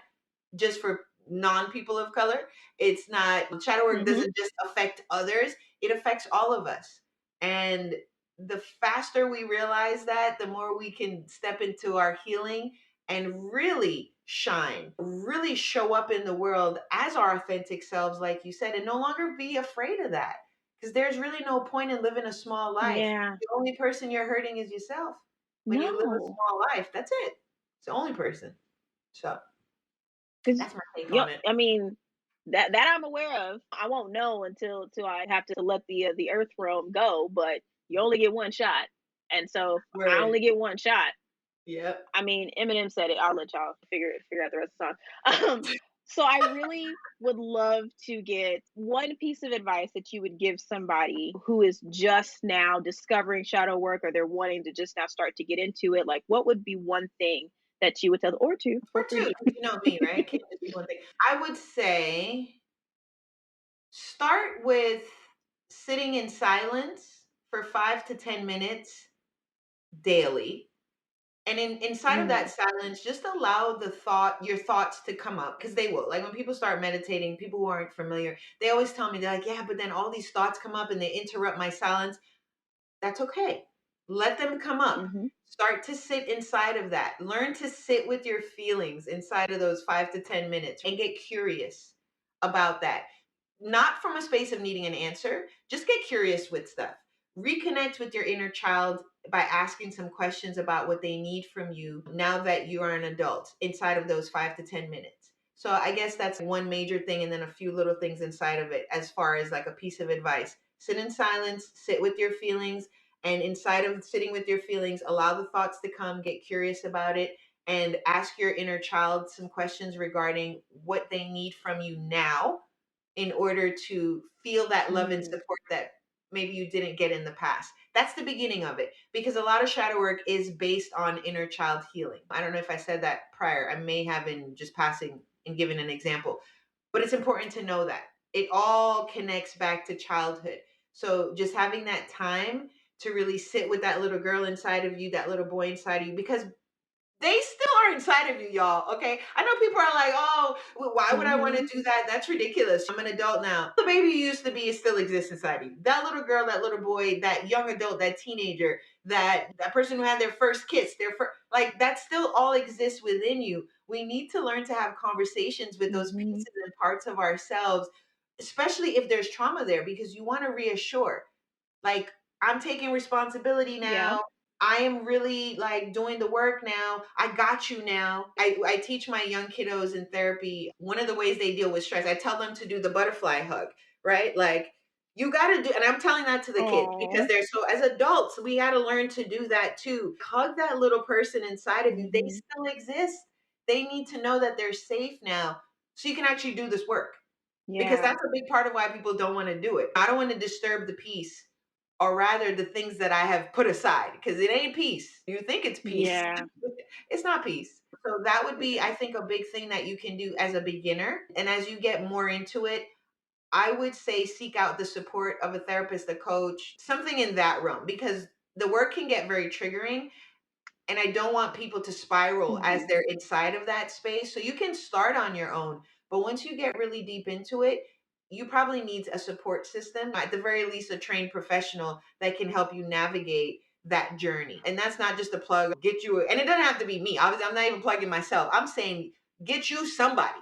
Speaker 2: just for non people of color. It's not, shadow work
Speaker 1: Mhm.
Speaker 2: doesn't just affect others, it affects all of us. And the faster we realize that, the more we can step into our healing and really shine, really show up in the world as our authentic selves, like you said, and no longer be afraid of that. Because there's really no point in living a small life.
Speaker 1: Yeah.
Speaker 2: The only person you're hurting is yourself. When you live a
Speaker 1: No.
Speaker 2: small life, that's it. It's the only person. So
Speaker 1: Because
Speaker 2: that's my take
Speaker 1: yep.
Speaker 2: on it.
Speaker 1: I mean, that I'm aware of. I won't know until I have to let the Earth realm go. But you only get one shot, and so if I
Speaker 2: Word.
Speaker 1: only get one shot.
Speaker 2: Yep.
Speaker 1: I mean, Eminem said it. I'll let y'all figure out the rest of the song. So I really would love to get one piece of advice that you would give somebody who is just now discovering shadow work, or they're wanting to just now start to get into it. Like, what would be one thing that you would tell, or two?
Speaker 2: Or
Speaker 1: Feel free
Speaker 2: two,
Speaker 1: to.
Speaker 2: because you know me, right? Can't just be one thing. I would say start with sitting in silence for 5 to 10 minutes daily. And inside of that
Speaker 1: Mm,
Speaker 2: silence, just allow your thoughts to come up because they will. Like when people start meditating, people who aren't familiar, they always tell me, they're like, yeah, but then all these thoughts come up and they interrupt my silence. That's okay. Let them come up.
Speaker 1: mm-hmm.
Speaker 2: Start to sit inside of that. Learn to sit with your feelings inside of those 5 to 10 minutes and get curious about that. Not from a space of needing an answer, just get curious with stuff. Reconnect with your inner child by asking some questions about what they need from you now that you are an adult inside of those 5 to 10 minutes. So I guess that's one major thing, and then a few little things inside of it as far as like a piece of advice. Sit in silence, sit with your feelings, and inside of sitting with your feelings, allow the thoughts to come, get curious about it, and ask your inner child some questions regarding what they need from you now in order to feel that love and
Speaker 1: Mm,
Speaker 2: support that maybe you didn't get in the past. That's the beginning of it because a lot of shadow work is based on inner child healing. I don't know if I said that prior. I may have in just passing and given an example, but it's important to know that it all connects back to childhood. So just having that time to really sit with that little girl inside of you, that little boy inside of you, because they still are inside of you, y'all. Okay. I know people are like, oh, why would I want to
Speaker 1: mm-hmm.
Speaker 2: do that? That's ridiculous. I'm an adult now. The baby you used to be still exists inside of you. That little girl, that little boy, that young adult, that teenager, that person who had their first kiss, their first, like that still all exists within you. We need to learn to have conversations with those
Speaker 1: Mm-hmm.
Speaker 2: pieces and parts of ourselves, especially if there's trauma there, because you want to reassure. Like, I'm taking responsibility
Speaker 1: Yeah.
Speaker 2: now. I am really like doing the work now. I got you now. I teach my young kiddos in therapy. One of the ways they deal with stress, I tell them to do the butterfly hug, right? Like, you got to do, and I'm telling that to the kids because
Speaker 1: Oh.
Speaker 2: they're so, as adults, we got to learn to do that too. Hug that little person inside of you. They
Speaker 1: Mhm.
Speaker 2: still exist. They need to know that they're safe now so you can actually do this work, because
Speaker 1: Yeah.
Speaker 2: that's a big part of why people don't want to do it. I don't want to disturb the peace, or rather the things that I have put aside, because it ain't peace. You think it's peace.
Speaker 1: Yeah.
Speaker 2: It's not peace. So that would be, I think, a big thing that you can do as a beginner. And as you get more into it, I would say seek out the support of a therapist, a coach, something in that realm, because the work can get very triggering. And I don't want people to spiral as
Speaker 1: Mhm.
Speaker 2: they're inside of that space. So you can start on your own, but once you get really deep into it, you probably need a support system, at the very least, a trained professional that can help you navigate that journey. And that's not just a plug, get you, and it doesn't have to be me. Obviously, I'm not even plugging myself. I'm saying get you somebody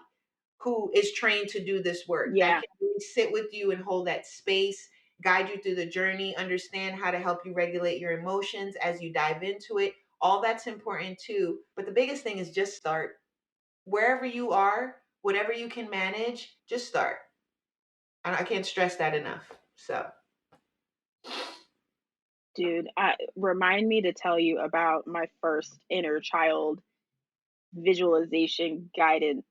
Speaker 2: who is trained to do this work, that
Speaker 1: Yeah.
Speaker 2: can really sit with you and hold that space, guide you through the journey, understand how to help you regulate your emotions as you dive into it. All that's important too. But the biggest thing is just start. Wherever you are, whatever you can manage, just start. And I can't stress that enough. So,
Speaker 1: Dude, remind me to tell you about my first inner child visualization guided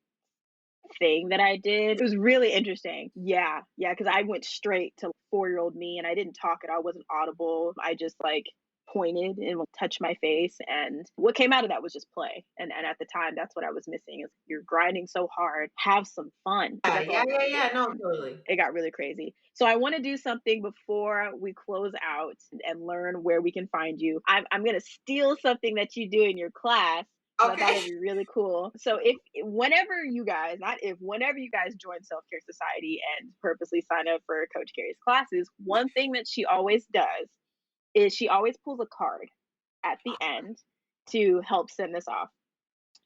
Speaker 1: thing that I did. It was really interesting. Yeah, yeah, because I went straight to 4-year-old me and I didn't talk at all. I wasn't audible. I just like pointed and touched my face, and what came out of that was just play. And at the time, that's what I was missing. Is you're grinding so hard, have some fun, because
Speaker 2: yeah,
Speaker 1: that's all
Speaker 2: yeah,
Speaker 1: I
Speaker 2: yeah,
Speaker 1: wanted to do.
Speaker 2: yeah. No, totally.
Speaker 1: It got really crazy. So I want to do something before we close out and learn where we can find you. I'm going to steal something that you do in your class because I thought
Speaker 2: Okay.
Speaker 1: it'd be really cool. So if whenever you guys, not if, whenever you guys join Self Care Society and purposely sign up for Coach Kerri's classes, one thing that she always does is she always pulls a card at the end to help send this off.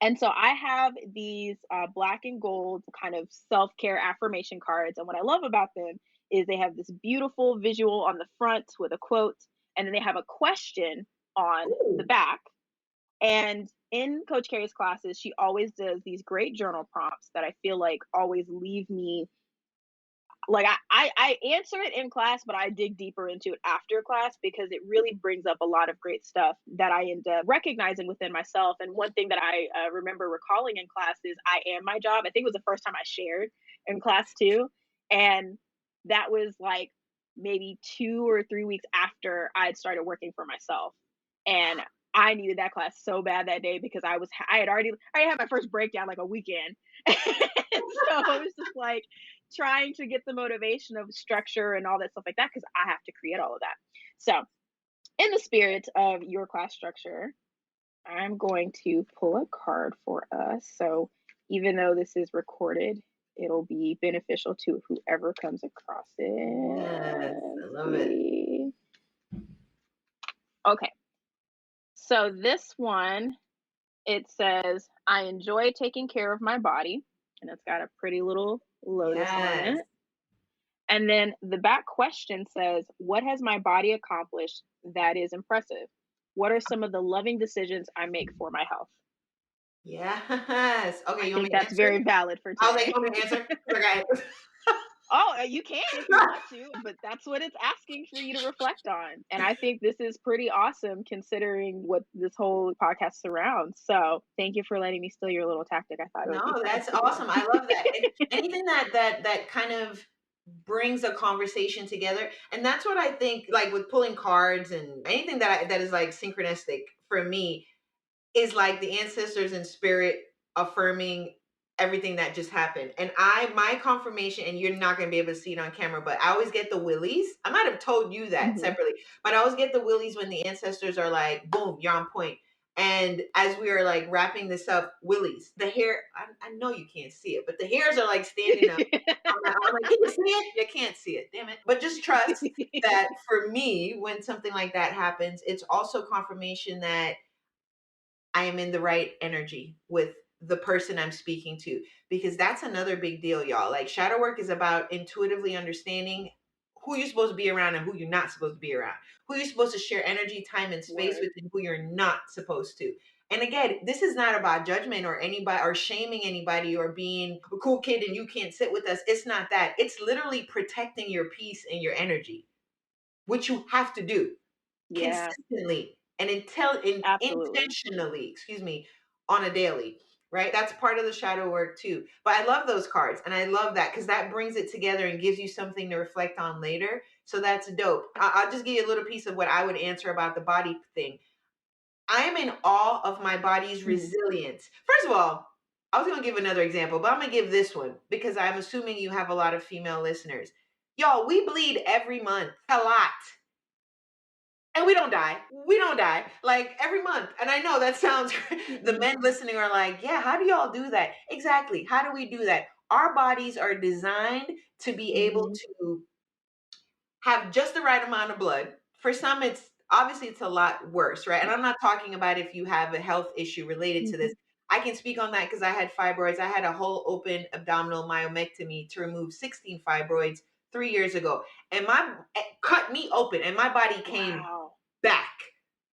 Speaker 1: And so I have these black and gold kind of self care affirmation cards. And what I love about them is they have this beautiful visual on the front with a quote, and then they have a question on the
Speaker 2: Ooh.
Speaker 1: back. And in Coach Kerri's classes, she always does these great journal prompts that I feel like always leave me like I answer it in class, but I dig deeper into it after class because it really brings up a lot of great stuff that I end up recognizing within myself. And one thing that I remember recalling in class is I am my job. I think it was the first time I shared in class too, and that was like maybe 2 or 3 weeks after I had started working for myself, and I needed that class so bad that day because I had my first breakdown like a weekend, and so it was just like trying to get the motivation of structure and all that stuff like that because I have to create all of that. So, in the spirit of your class structure, I'm going to pull a card for us. So, even though this is recorded, it'll be beneficial to whoever comes across
Speaker 2: Yes,
Speaker 1: it.
Speaker 2: I
Speaker 1: Let's
Speaker 2: love it.
Speaker 1: see. Okay. So, this one, it says, I enjoy taking care of my body. And it's got a pretty little lotus on
Speaker 2: Yes.
Speaker 1: it. And then the back question says, what has my body accomplished that is impressive? What are some of the loving decisions I make for my health?
Speaker 2: Yes. Okay,
Speaker 1: I
Speaker 2: you want
Speaker 1: think
Speaker 2: me to
Speaker 1: that's
Speaker 2: answer?
Speaker 1: very valid for
Speaker 2: I was like,
Speaker 1: today.
Speaker 2: you want me to answer? Okay.
Speaker 1: Oh, you can if you want to, but that's what it's asking for you to reflect on. And I think this is pretty awesome considering what this whole podcast surrounds. So thank you for letting me steal your little tactic. I thought it would be
Speaker 2: No,
Speaker 1: fun
Speaker 2: that's
Speaker 1: to
Speaker 2: awesome. I
Speaker 1: do.
Speaker 2: love that. And anything that kind of brings a conversation together. And that's what I think, like with pulling cards and anything that is like synchronistic for me, is like the ancestors in spirit affirming everything that just happened. And my confirmation, and you're not going to be able to see it on camera, but I always get the willies. I might have told you that
Speaker 1: Mhm.
Speaker 2: separately, but I always get the willies when the ancestors are like, boom, you're on point. And as we are like wrapping this up, willies, the hair, I know you can't see it, but the hairs are like standing up. I'm like, can you see it? You can't see it, damn it. But just trust that for me, when something like that happens, it's also confirmation that I am in the right energy with the person I'm speaking to, because that's another big deal, y'all. Like, shadow work is about intuitively understanding who you're supposed to be around and who you're not supposed to be around, who you're supposed to share energy, time, and space
Speaker 1: Word.
Speaker 2: with, and who you're not supposed to. And again, this is not about judgment or anybody or shaming anybody or being a cool kid and you can't sit with us. It's not that. It's literally protecting your peace and your energy, which you have to do
Speaker 1: Yeah,
Speaker 2: consistently and
Speaker 1: absolutely.
Speaker 2: intentionally, excuse me, on a daily, right? That's part of the shadow work too. But I love those cards and I love that because that brings it together and gives you something to reflect on later. So that's dope. I'll just give you a little piece of what I would answer about the body thing. I am in awe of my body's
Speaker 1: Mhm.
Speaker 2: resilience. First of all, I was going to give another example, but I'm going to give this one because I'm assuming you have a lot of female listeners. Y'all, we bleed every month, a lot. And we don't die. We don't die like every month. And I know that sounds, the
Speaker 1: Mm-mm.
Speaker 2: men listening are like, yeah, how do y'all do that? Exactly. How do we do that? Our bodies are designed to be able
Speaker 1: Mhm.
Speaker 2: to have just the right amount of blood. For some, it's obviously it's a lot worse, right? And I'm not talking about if you have a health issue related to this.
Speaker 1: Mhm.
Speaker 2: I can speak on that because I had fibroids. I had a whole open abdominal myomectomy to remove 16 fibroids 3 years ago. And cut me open and my body came
Speaker 1: Wow.
Speaker 2: back.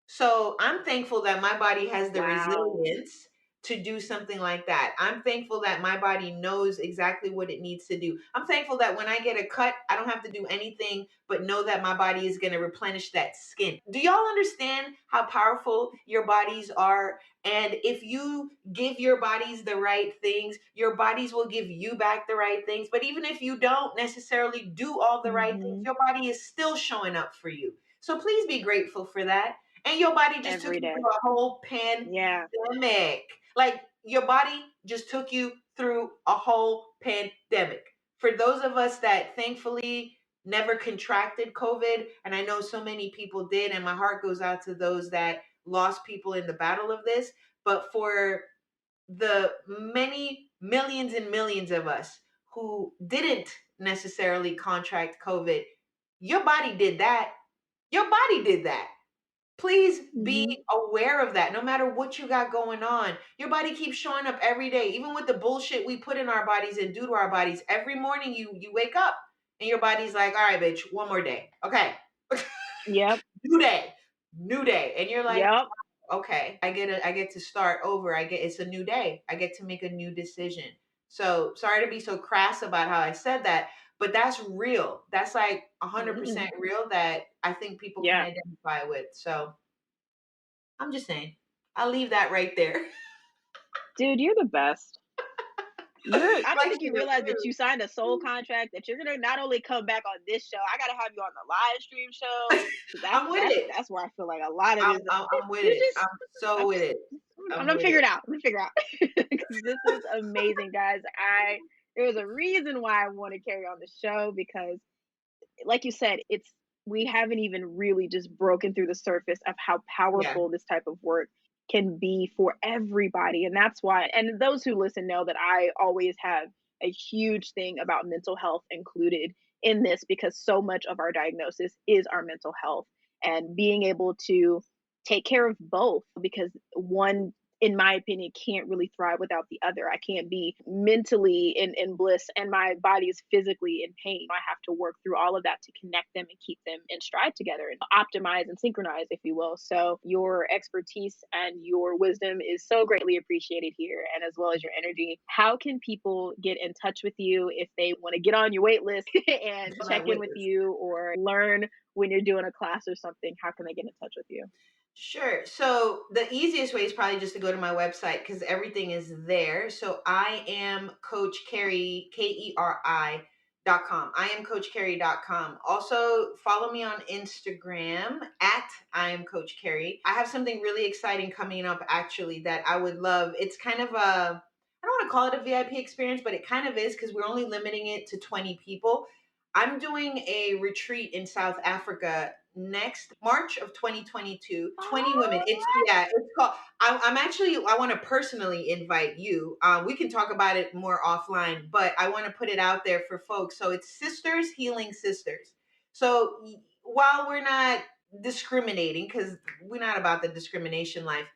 Speaker 2: So I'm thankful that my body has the
Speaker 1: Wow.
Speaker 2: resilience to do something like that. I'm thankful that my body knows exactly what it needs to do. I'm thankful that when I get a cut, I don't have to do anything but know that my body is going to replenish that skin. Do y'all understand how powerful your bodies are? And if you give your bodies the right things, your bodies will give you back the right things. But even if you don't necessarily do all the right things,
Speaker 1: Mhm.
Speaker 2: your body is still showing up for you. So please be grateful for that. And your body just took
Speaker 1: Every
Speaker 2: you
Speaker 1: day.
Speaker 2: through a whole
Speaker 1: Yeah.
Speaker 2: pandemic. Like your body just took you through a whole pandemic. For those of us that thankfully never contracted COVID, and I know so many people did, and my heart goes out to those that lost people in the battle of this. But for the many millions and millions of us who didn't necessarily contract COVID, your body did that. Your body did that. Please be
Speaker 1: Mhm.
Speaker 2: aware of that. No matter what you got going on, your body keeps showing up every day, even with the bullshit we put in our bodies and do to our bodies. Every morning you wake up and your body's like, all right, bitch, one more day. Okay.
Speaker 1: Yep.
Speaker 2: New day. New day. And you're like,
Speaker 1: Yep.
Speaker 2: okay, I get to start over. It's a new day. I get to make a new decision. So sorry to be so crass about how I said that, but that's real. That's like
Speaker 1: Mm-mm.
Speaker 2: 100% real that I think people can
Speaker 1: Yeah.
Speaker 2: identify with. So I'm just saying. I'll leave that right there.
Speaker 1: Dude, you're the best. I don't
Speaker 2: Like
Speaker 1: think you realize that
Speaker 2: seriously.
Speaker 1: you signed a soul contract that you're gonna not only come back on this show, I gotta have you on the live stream show because
Speaker 2: I'm with it.
Speaker 1: that's where I feel like a lot of
Speaker 2: I'm,
Speaker 1: this.
Speaker 2: I'm, I'm with
Speaker 1: You
Speaker 2: it.
Speaker 1: just
Speaker 2: I'm
Speaker 1: I'm
Speaker 2: so with
Speaker 1: just
Speaker 2: it.
Speaker 1: I'm
Speaker 2: I'm
Speaker 1: gonna
Speaker 2: with
Speaker 1: figure
Speaker 2: it.
Speaker 1: it out. I'm gonna figure out because this is amazing, guys. There was a reason why I want to carry on the show because like you said, we haven't even really just broken through the surface of how
Speaker 2: Yeah.
Speaker 1: powerful this type of work can be for everybody. And that's why, and those who listen know that I always have a huge thing about mental health included in this because so much of our diagnosis is our mental health and being able to take care of both because one in my opinion, can't really thrive without the other. I can't be mentally in bliss and my body is physically in pain. I have to work through all of that to connect them and keep them in stride together and optimize and synchronize, if you will. So, your expertise and your wisdom is so greatly appreciated here, and as well as your energy. How can people get in touch with you if they want to get on your wait list and
Speaker 2: On
Speaker 1: check
Speaker 2: that
Speaker 1: in
Speaker 2: wait
Speaker 1: with
Speaker 2: list.
Speaker 1: you or learn when you're doing a class or something? How can they get in touch with you?
Speaker 2: Sure. So the easiest way is probably just to go to my website because everything is there. So I am Coach Kerri, KERI.com. I am CoachKerri.com. Also, follow me on Instagram at I am Coach Kerri. I have something really exciting coming up actually that I would love. It's kind of I don't want to call it a VIP experience, but it kind of is because we're only limiting it to 20 people. I'm doing a retreat in South Africa next March of 2022. 20 women. It's yeah, it's called I'm actually I want to personally invite you. We can talk about it more offline, but I want to put it out there for folks. So it's Sisters Healing Sisters. So while we're not discriminating, because we're not about the discrimination life,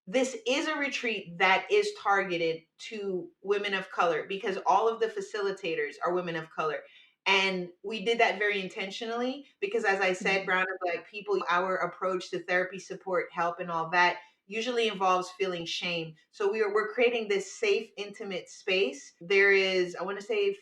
Speaker 2: this is a retreat that is targeted to women of color because all of the facilitators are women of color. And we did that very intentionally because, as I said,
Speaker 1: Mhm.
Speaker 2: brown and black people, our approach to therapy, support, help, and all that usually involves feeling shame. So we're creating this safe, intimate space. There is, I want to say,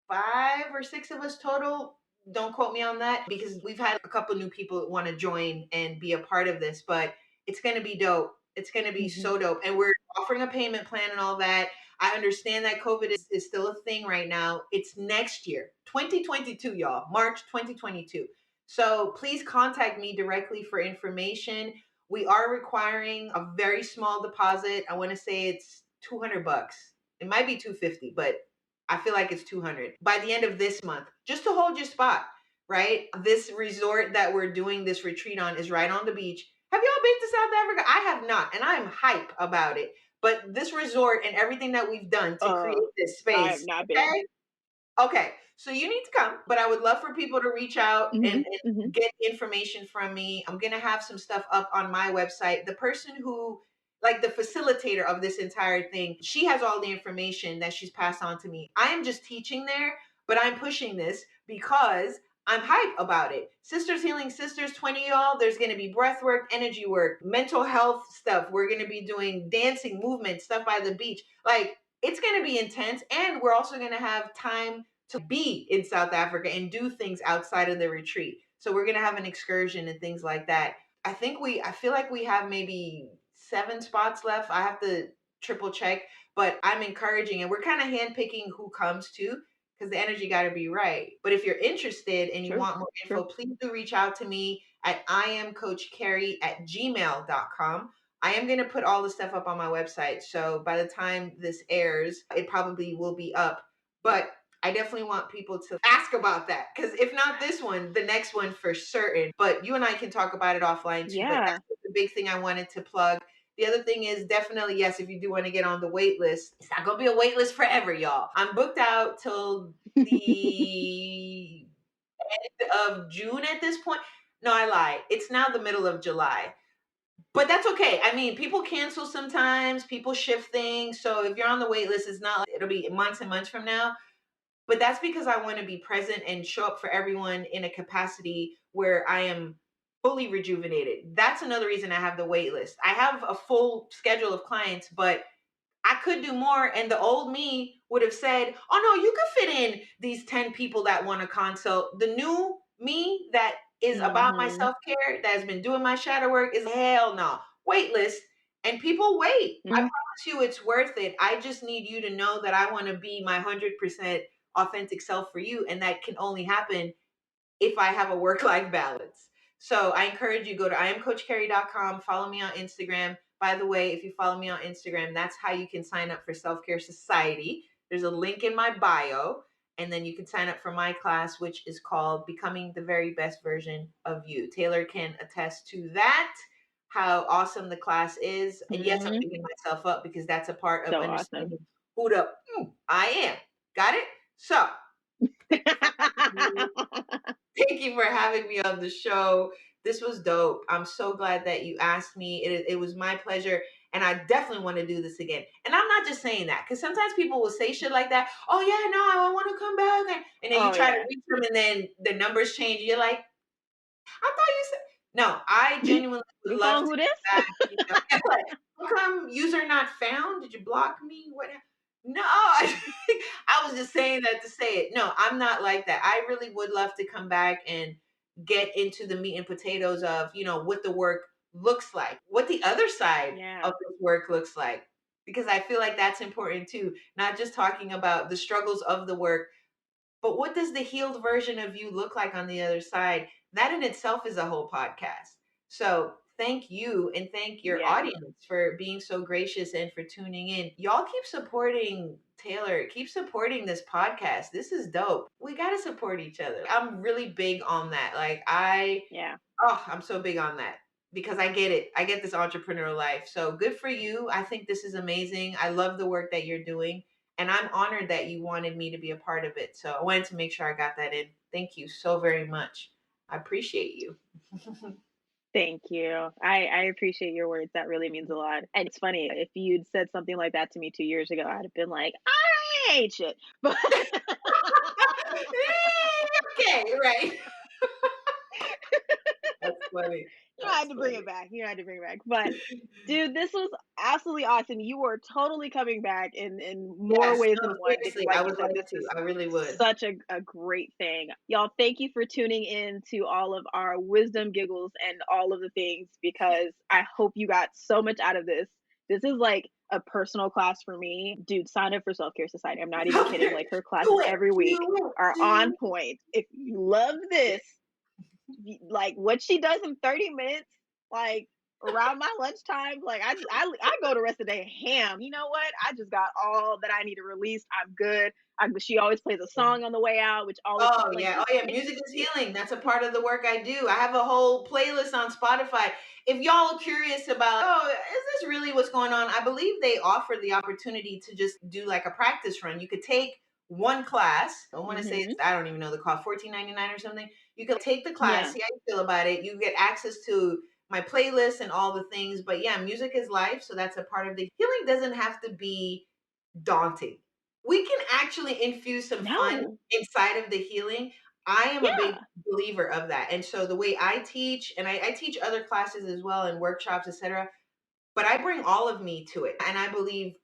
Speaker 2: 5 or 6 of us total. Don't quote me on that because we've had a couple new people that want to join and be a part of this, but it's going to be dope. It's going to be
Speaker 1: Mhm.
Speaker 2: so dope. And we're offering a payment plan and all that. I understand that COVID is still a thing right now. It's next year, 2022, y'all, March 2022. So please contact me directly for information. We are requiring a very small deposit. I want to say it's $200. It might be 250, but I feel like it's 200 by the end of this month, just to hold your spot, right? This resort that we're doing this retreat on is right on the beach. Have y'all been to South Africa? I have not, and I am hype about it. But this resort and everything that we've done to create
Speaker 1: Uh,
Speaker 2: this
Speaker 1: I have
Speaker 2: space,
Speaker 1: not been.
Speaker 2: okay? Okay, so you need to come, but I would love for people to reach out
Speaker 1: Mhm.
Speaker 2: and
Speaker 1: Mhm.
Speaker 2: get information from me. I'm gonna have some stuff up on my website. The person who, like the facilitator of this entire thing, she has all the information that she's passed on to me. I am just teaching there, but I'm pushing this because I'm hype about it. Sisters Healing Sisters, 20 y'all. There's gonna be breath work, energy work, mental health stuff. We're gonna be doing dancing, movement, stuff by the beach. Like, it's going to be intense, and we're also going to have time to be in South Africa and do things outside of the retreat. So we're going to have an excursion and things like that. I feel like we have maybe 7 spots left. I have to triple check, but I'm encouraging, and we're kind of handpicking who comes too, because the energy got to be right. But if you're interested and you
Speaker 1: True.
Speaker 2: want more info,
Speaker 1: True.
Speaker 2: please do reach out to me at iamcoachkerri@gmail.com. I am going to put all the stuff up on my website. So by the time this airs, it probably will be up. But I definitely want people to ask about that because if not this one, the next one for certain. But you and I can talk about it offline too. But
Speaker 1: Yeah.
Speaker 2: that's the big thing I wanted to plug. The other thing is definitely, yes, if you do want to get on the wait list, it's not going to be a wait list forever, y'all. I'm booked out till the end of June at this point. No, I lied. It's now the middle of July. But that's okay. I mean, people cancel sometimes, people shift things. So if you're on the wait list, it's not like it'll be months and months from now. But that's because I want to be present and show up for everyone in a capacity where I am fully rejuvenated. That's another reason I have the wait list. I have a full schedule of clients, but I could do more. And the old me would have said, oh no, you could fit in these 10 people that want to consult. The new me that is about my
Speaker 1: Mhm.
Speaker 2: self-care, that has been doing my shadow work is hell no. Wait list. And people wait. I
Speaker 1: Mhm.
Speaker 2: promise you it's worth it. I just need you to know that I want to be my 100% authentic self for you. And that can only happen if I have a work-life balance. So I encourage you, go to iamcoachkerri.com, follow me on Instagram. By the way, if you follow me on Instagram, that's how you can sign up for Self-Care Society. There's a link in my bio, and then you can sign up for my class, which is called Becoming the Very Best Version of You. Taylor can attest to that, how awesome the class is. And yes, I'm
Speaker 1: Mhm.
Speaker 2: picking myself up because that's a part of
Speaker 1: So awesome.
Speaker 2: understanding who the I am. Got it? So thank you for having me. Thank you for having me on the show. This was dope. I'm so glad that you asked me. It was my pleasure. And I definitely want to do this again. And I'm not just saying that because sometimes people will say shit like that. Oh, yeah, no, I want to come back. And then you
Speaker 1: Oh
Speaker 2: try to
Speaker 1: yeah.
Speaker 2: reach them and then the numbers change. You're like, I thought you said, no, I genuinely would
Speaker 1: New
Speaker 2: love
Speaker 1: phone,
Speaker 2: to
Speaker 1: who
Speaker 2: come
Speaker 1: this?
Speaker 2: back. Like, how come user not found? Did you block me? What? No, I was just saying that to say it. No, I'm not like that. I really would love to come back and get into the meat and potatoes of, what the work looks like, what the other side
Speaker 1: Yeah.
Speaker 2: of this work looks like. Because I feel like that's important too. Not just talking about the struggles of the work, but what does the healed version of you look like on the other side? That in itself is a whole podcast. So thank you and thank your
Speaker 1: Yeah.
Speaker 2: audience for being so gracious and for tuning in. Y'all keep supporting Taylor. Keep supporting this podcast. This is dope. We got to support each other. I'm really big on that.
Speaker 1: Yeah.
Speaker 2: I'm so big on that because I get it. I get this entrepreneurial life. So good for you. I think this is amazing. I love the work that you're doing. And I'm honored that you wanted me to be a part of it. So I wanted to make sure I got that in. Thank you so very much. I appreciate you.
Speaker 1: Thank you. I appreciate your words. That really means a lot. And it's funny, if you'd said something like that to me 2 years ago, I'd have been like, I hate shit. But
Speaker 2: okay, right. That's funny.
Speaker 1: You had
Speaker 2: That's
Speaker 1: to bring it
Speaker 2: funny.
Speaker 1: back. You had to bring it back. But dude, this was absolutely awesome. You were totally coming back in more
Speaker 2: Yes,
Speaker 1: ways than
Speaker 2: no,
Speaker 1: one because,
Speaker 2: seriously, I
Speaker 1: like you
Speaker 2: would
Speaker 1: said,
Speaker 2: like
Speaker 1: this
Speaker 2: to.
Speaker 1: is
Speaker 2: I really would.
Speaker 1: such a great thing. Y'all, thank you for tuning in to all of our wisdom giggles and all of the things because I hope you got so much out of this. This is like a personal class for me. Dude, sign up for Self Care Society. I'm not even kidding.
Speaker 2: Okay,
Speaker 1: Like her classes
Speaker 2: do it,
Speaker 1: every week
Speaker 2: do it,
Speaker 1: are on
Speaker 2: do
Speaker 1: point. If you love this, like what she does in 30 minutes, like around my lunchtime, like I go the rest of the day ham. You know what? I just got all that I need to release. I'm good. She always plays a
Speaker 2: it.
Speaker 1: song on the way out, which always
Speaker 2: Oh
Speaker 1: like
Speaker 2: yeah,
Speaker 1: just
Speaker 2: oh yeah. Music is healing. That's a part of the work I do. I have a whole playlist on Spotify. If y'all are curious about, oh, is this really what's going on? I believe they offer the opportunity to just do like a practice run. You could take one class. I want to say
Speaker 1: hmm
Speaker 2: it's, I don't even know the cost, 14.99 or something. You can take the class,
Speaker 1: yeah.
Speaker 2: see how you feel about it. You get access to my playlist and all the things. But yeah, music is life, so that's a part of the healing. Doesn't have to be daunting. We can actually infuse some fun
Speaker 1: No.
Speaker 2: inside of the healing. I am a big
Speaker 1: Yeah.
Speaker 2: believer of that. And so the way I teach, and I teach other classes as well and workshops, etc. But I bring all of me to it. And I believe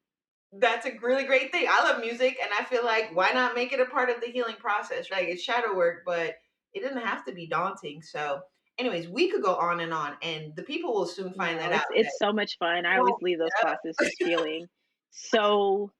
Speaker 2: that's a really great thing. I love music and I feel like why not make it a part of the healing process? Right? It's shadow work, but it doesn't have to be daunting. So anyways, we could go on and the people will soon find
Speaker 1: No,
Speaker 2: that out
Speaker 1: it's
Speaker 2: that
Speaker 1: so much fun. I always
Speaker 2: well,
Speaker 1: leave those classes just feeling so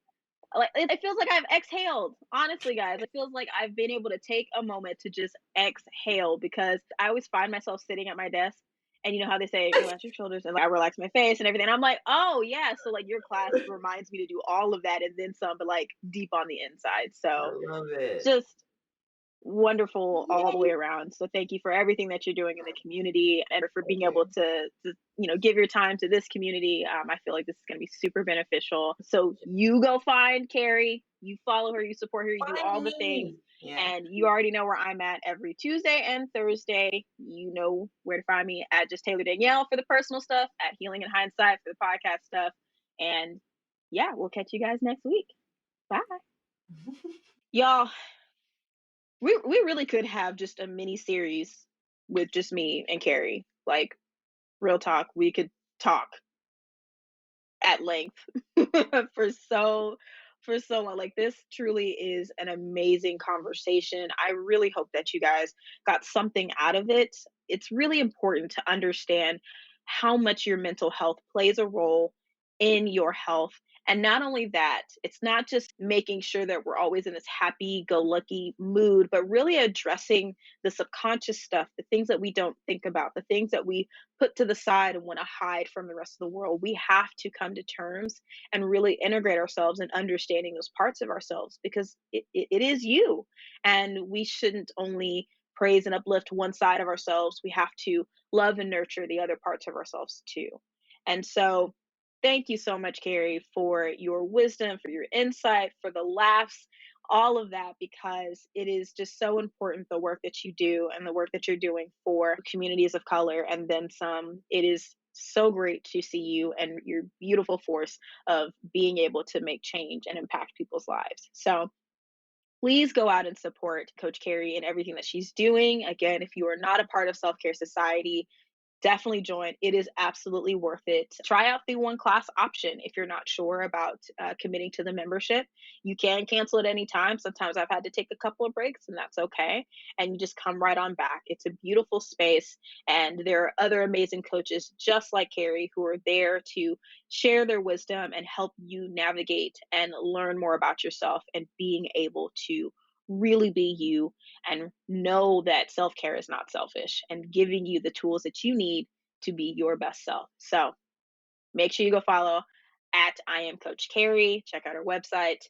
Speaker 1: like it feels like I've exhaled. Honestly, guys, it feels like I've been able to take a moment to just exhale because I always find myself sitting at my desk and you know how they say relax your shoulders and like, I relax my face and everything. I'm like, oh yeah, so like your class reminds me to do all of that and then some, but like deep on the inside.
Speaker 2: I
Speaker 1: So
Speaker 2: love it.
Speaker 1: just wonderful all the way
Speaker 2: Yay.
Speaker 1: around. So thank you for everything that you're doing in the community and for being able to give your time to this community. I feel like this is going to be super beneficial. So you go find Kerri, you follow her, you support her, you do
Speaker 2: Find
Speaker 1: all the things.
Speaker 2: me. Yeah.
Speaker 1: And you already know where I'm at every Tuesday and Thursday. You know where to find me at just Taylor Danielle for the personal stuff, at Healing in Hindsight for the podcast stuff. And yeah, we'll catch you guys next week. Bye. Y'all, we really could have just a mini series with just me and Kerri. Like real talk, we could talk at length for so long. Like this truly is an amazing conversation. I really hope that you guys got something out of it. It's really important to understand how much your mental health plays a role in your health. And not only that, it's not just making sure that we're always in this happy go lucky mood, but really addressing the subconscious stuff, the things that we don't think about, the things that we put to the side and want to hide from the rest of the world. We have to come to terms and really integrate ourselves in understanding those parts of ourselves because it is you. And we shouldn't only praise and uplift one side of ourselves. We have to love and nurture the other parts of ourselves too. And so, thank you so much, Kerri, for your wisdom, for your insight, for the laughs, all of that, because it is just so important the work that you do and the work that you're doing for communities of color and then some. It is so great to see you and your beautiful force of being able to make change and impact people's lives. So please go out and support Coach Kerri and everything that she's doing. Again, if you are not a part of Self Care Society, definitely join. It is absolutely worth it. Try out the one class option if you're not sure about committing to the membership. You can cancel at any time. Sometimes I've had to take a couple of breaks, and that's okay. And you just come right on back. It's a beautiful space, and there are other amazing coaches just like Kerri who are there to share their wisdom and help you navigate and learn more about yourself and being able to really be you and know that self care is not selfish and giving you the tools that you need to be your best self. So make sure you go follow at I am Coach Kerri. Check out our website,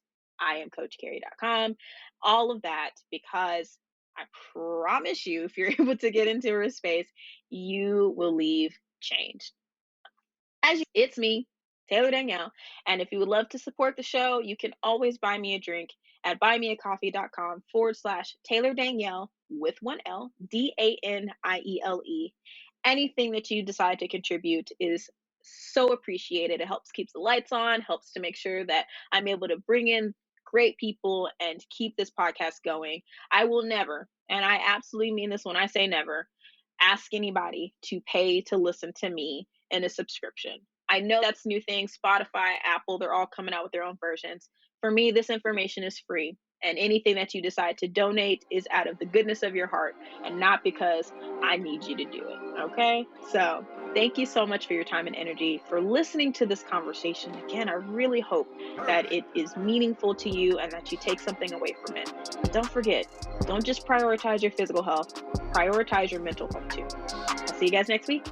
Speaker 1: iamcoachkerri.com. All of that because I promise you, if you're able to get into her space, you will leave changed. It's me, Taylor Danielle. And if you would love to support the show, you can always buy me a drink at buymeacoffee.com/Taylor Danielle with one L, Daniele. Anything that you decide to contribute is so appreciated. It helps keep the lights on, helps to make sure that I'm able to bring in great people and keep this podcast going. I will never, and I absolutely mean this when I say never, ask anybody to pay to listen to me in a subscription. I know that's a new thing. Spotify, Apple, they're all coming out with their own versions. For me, this information is free. And anything that you decide to donate is out of the goodness of your heart and not because I need you to do it. Okay? So thank you so much for your time and energy, for listening to this conversation. Again, I really hope that it is meaningful to you and that you take something away from it. And don't forget, don't just prioritize your physical health, prioritize your mental health too. I'll see you guys next week.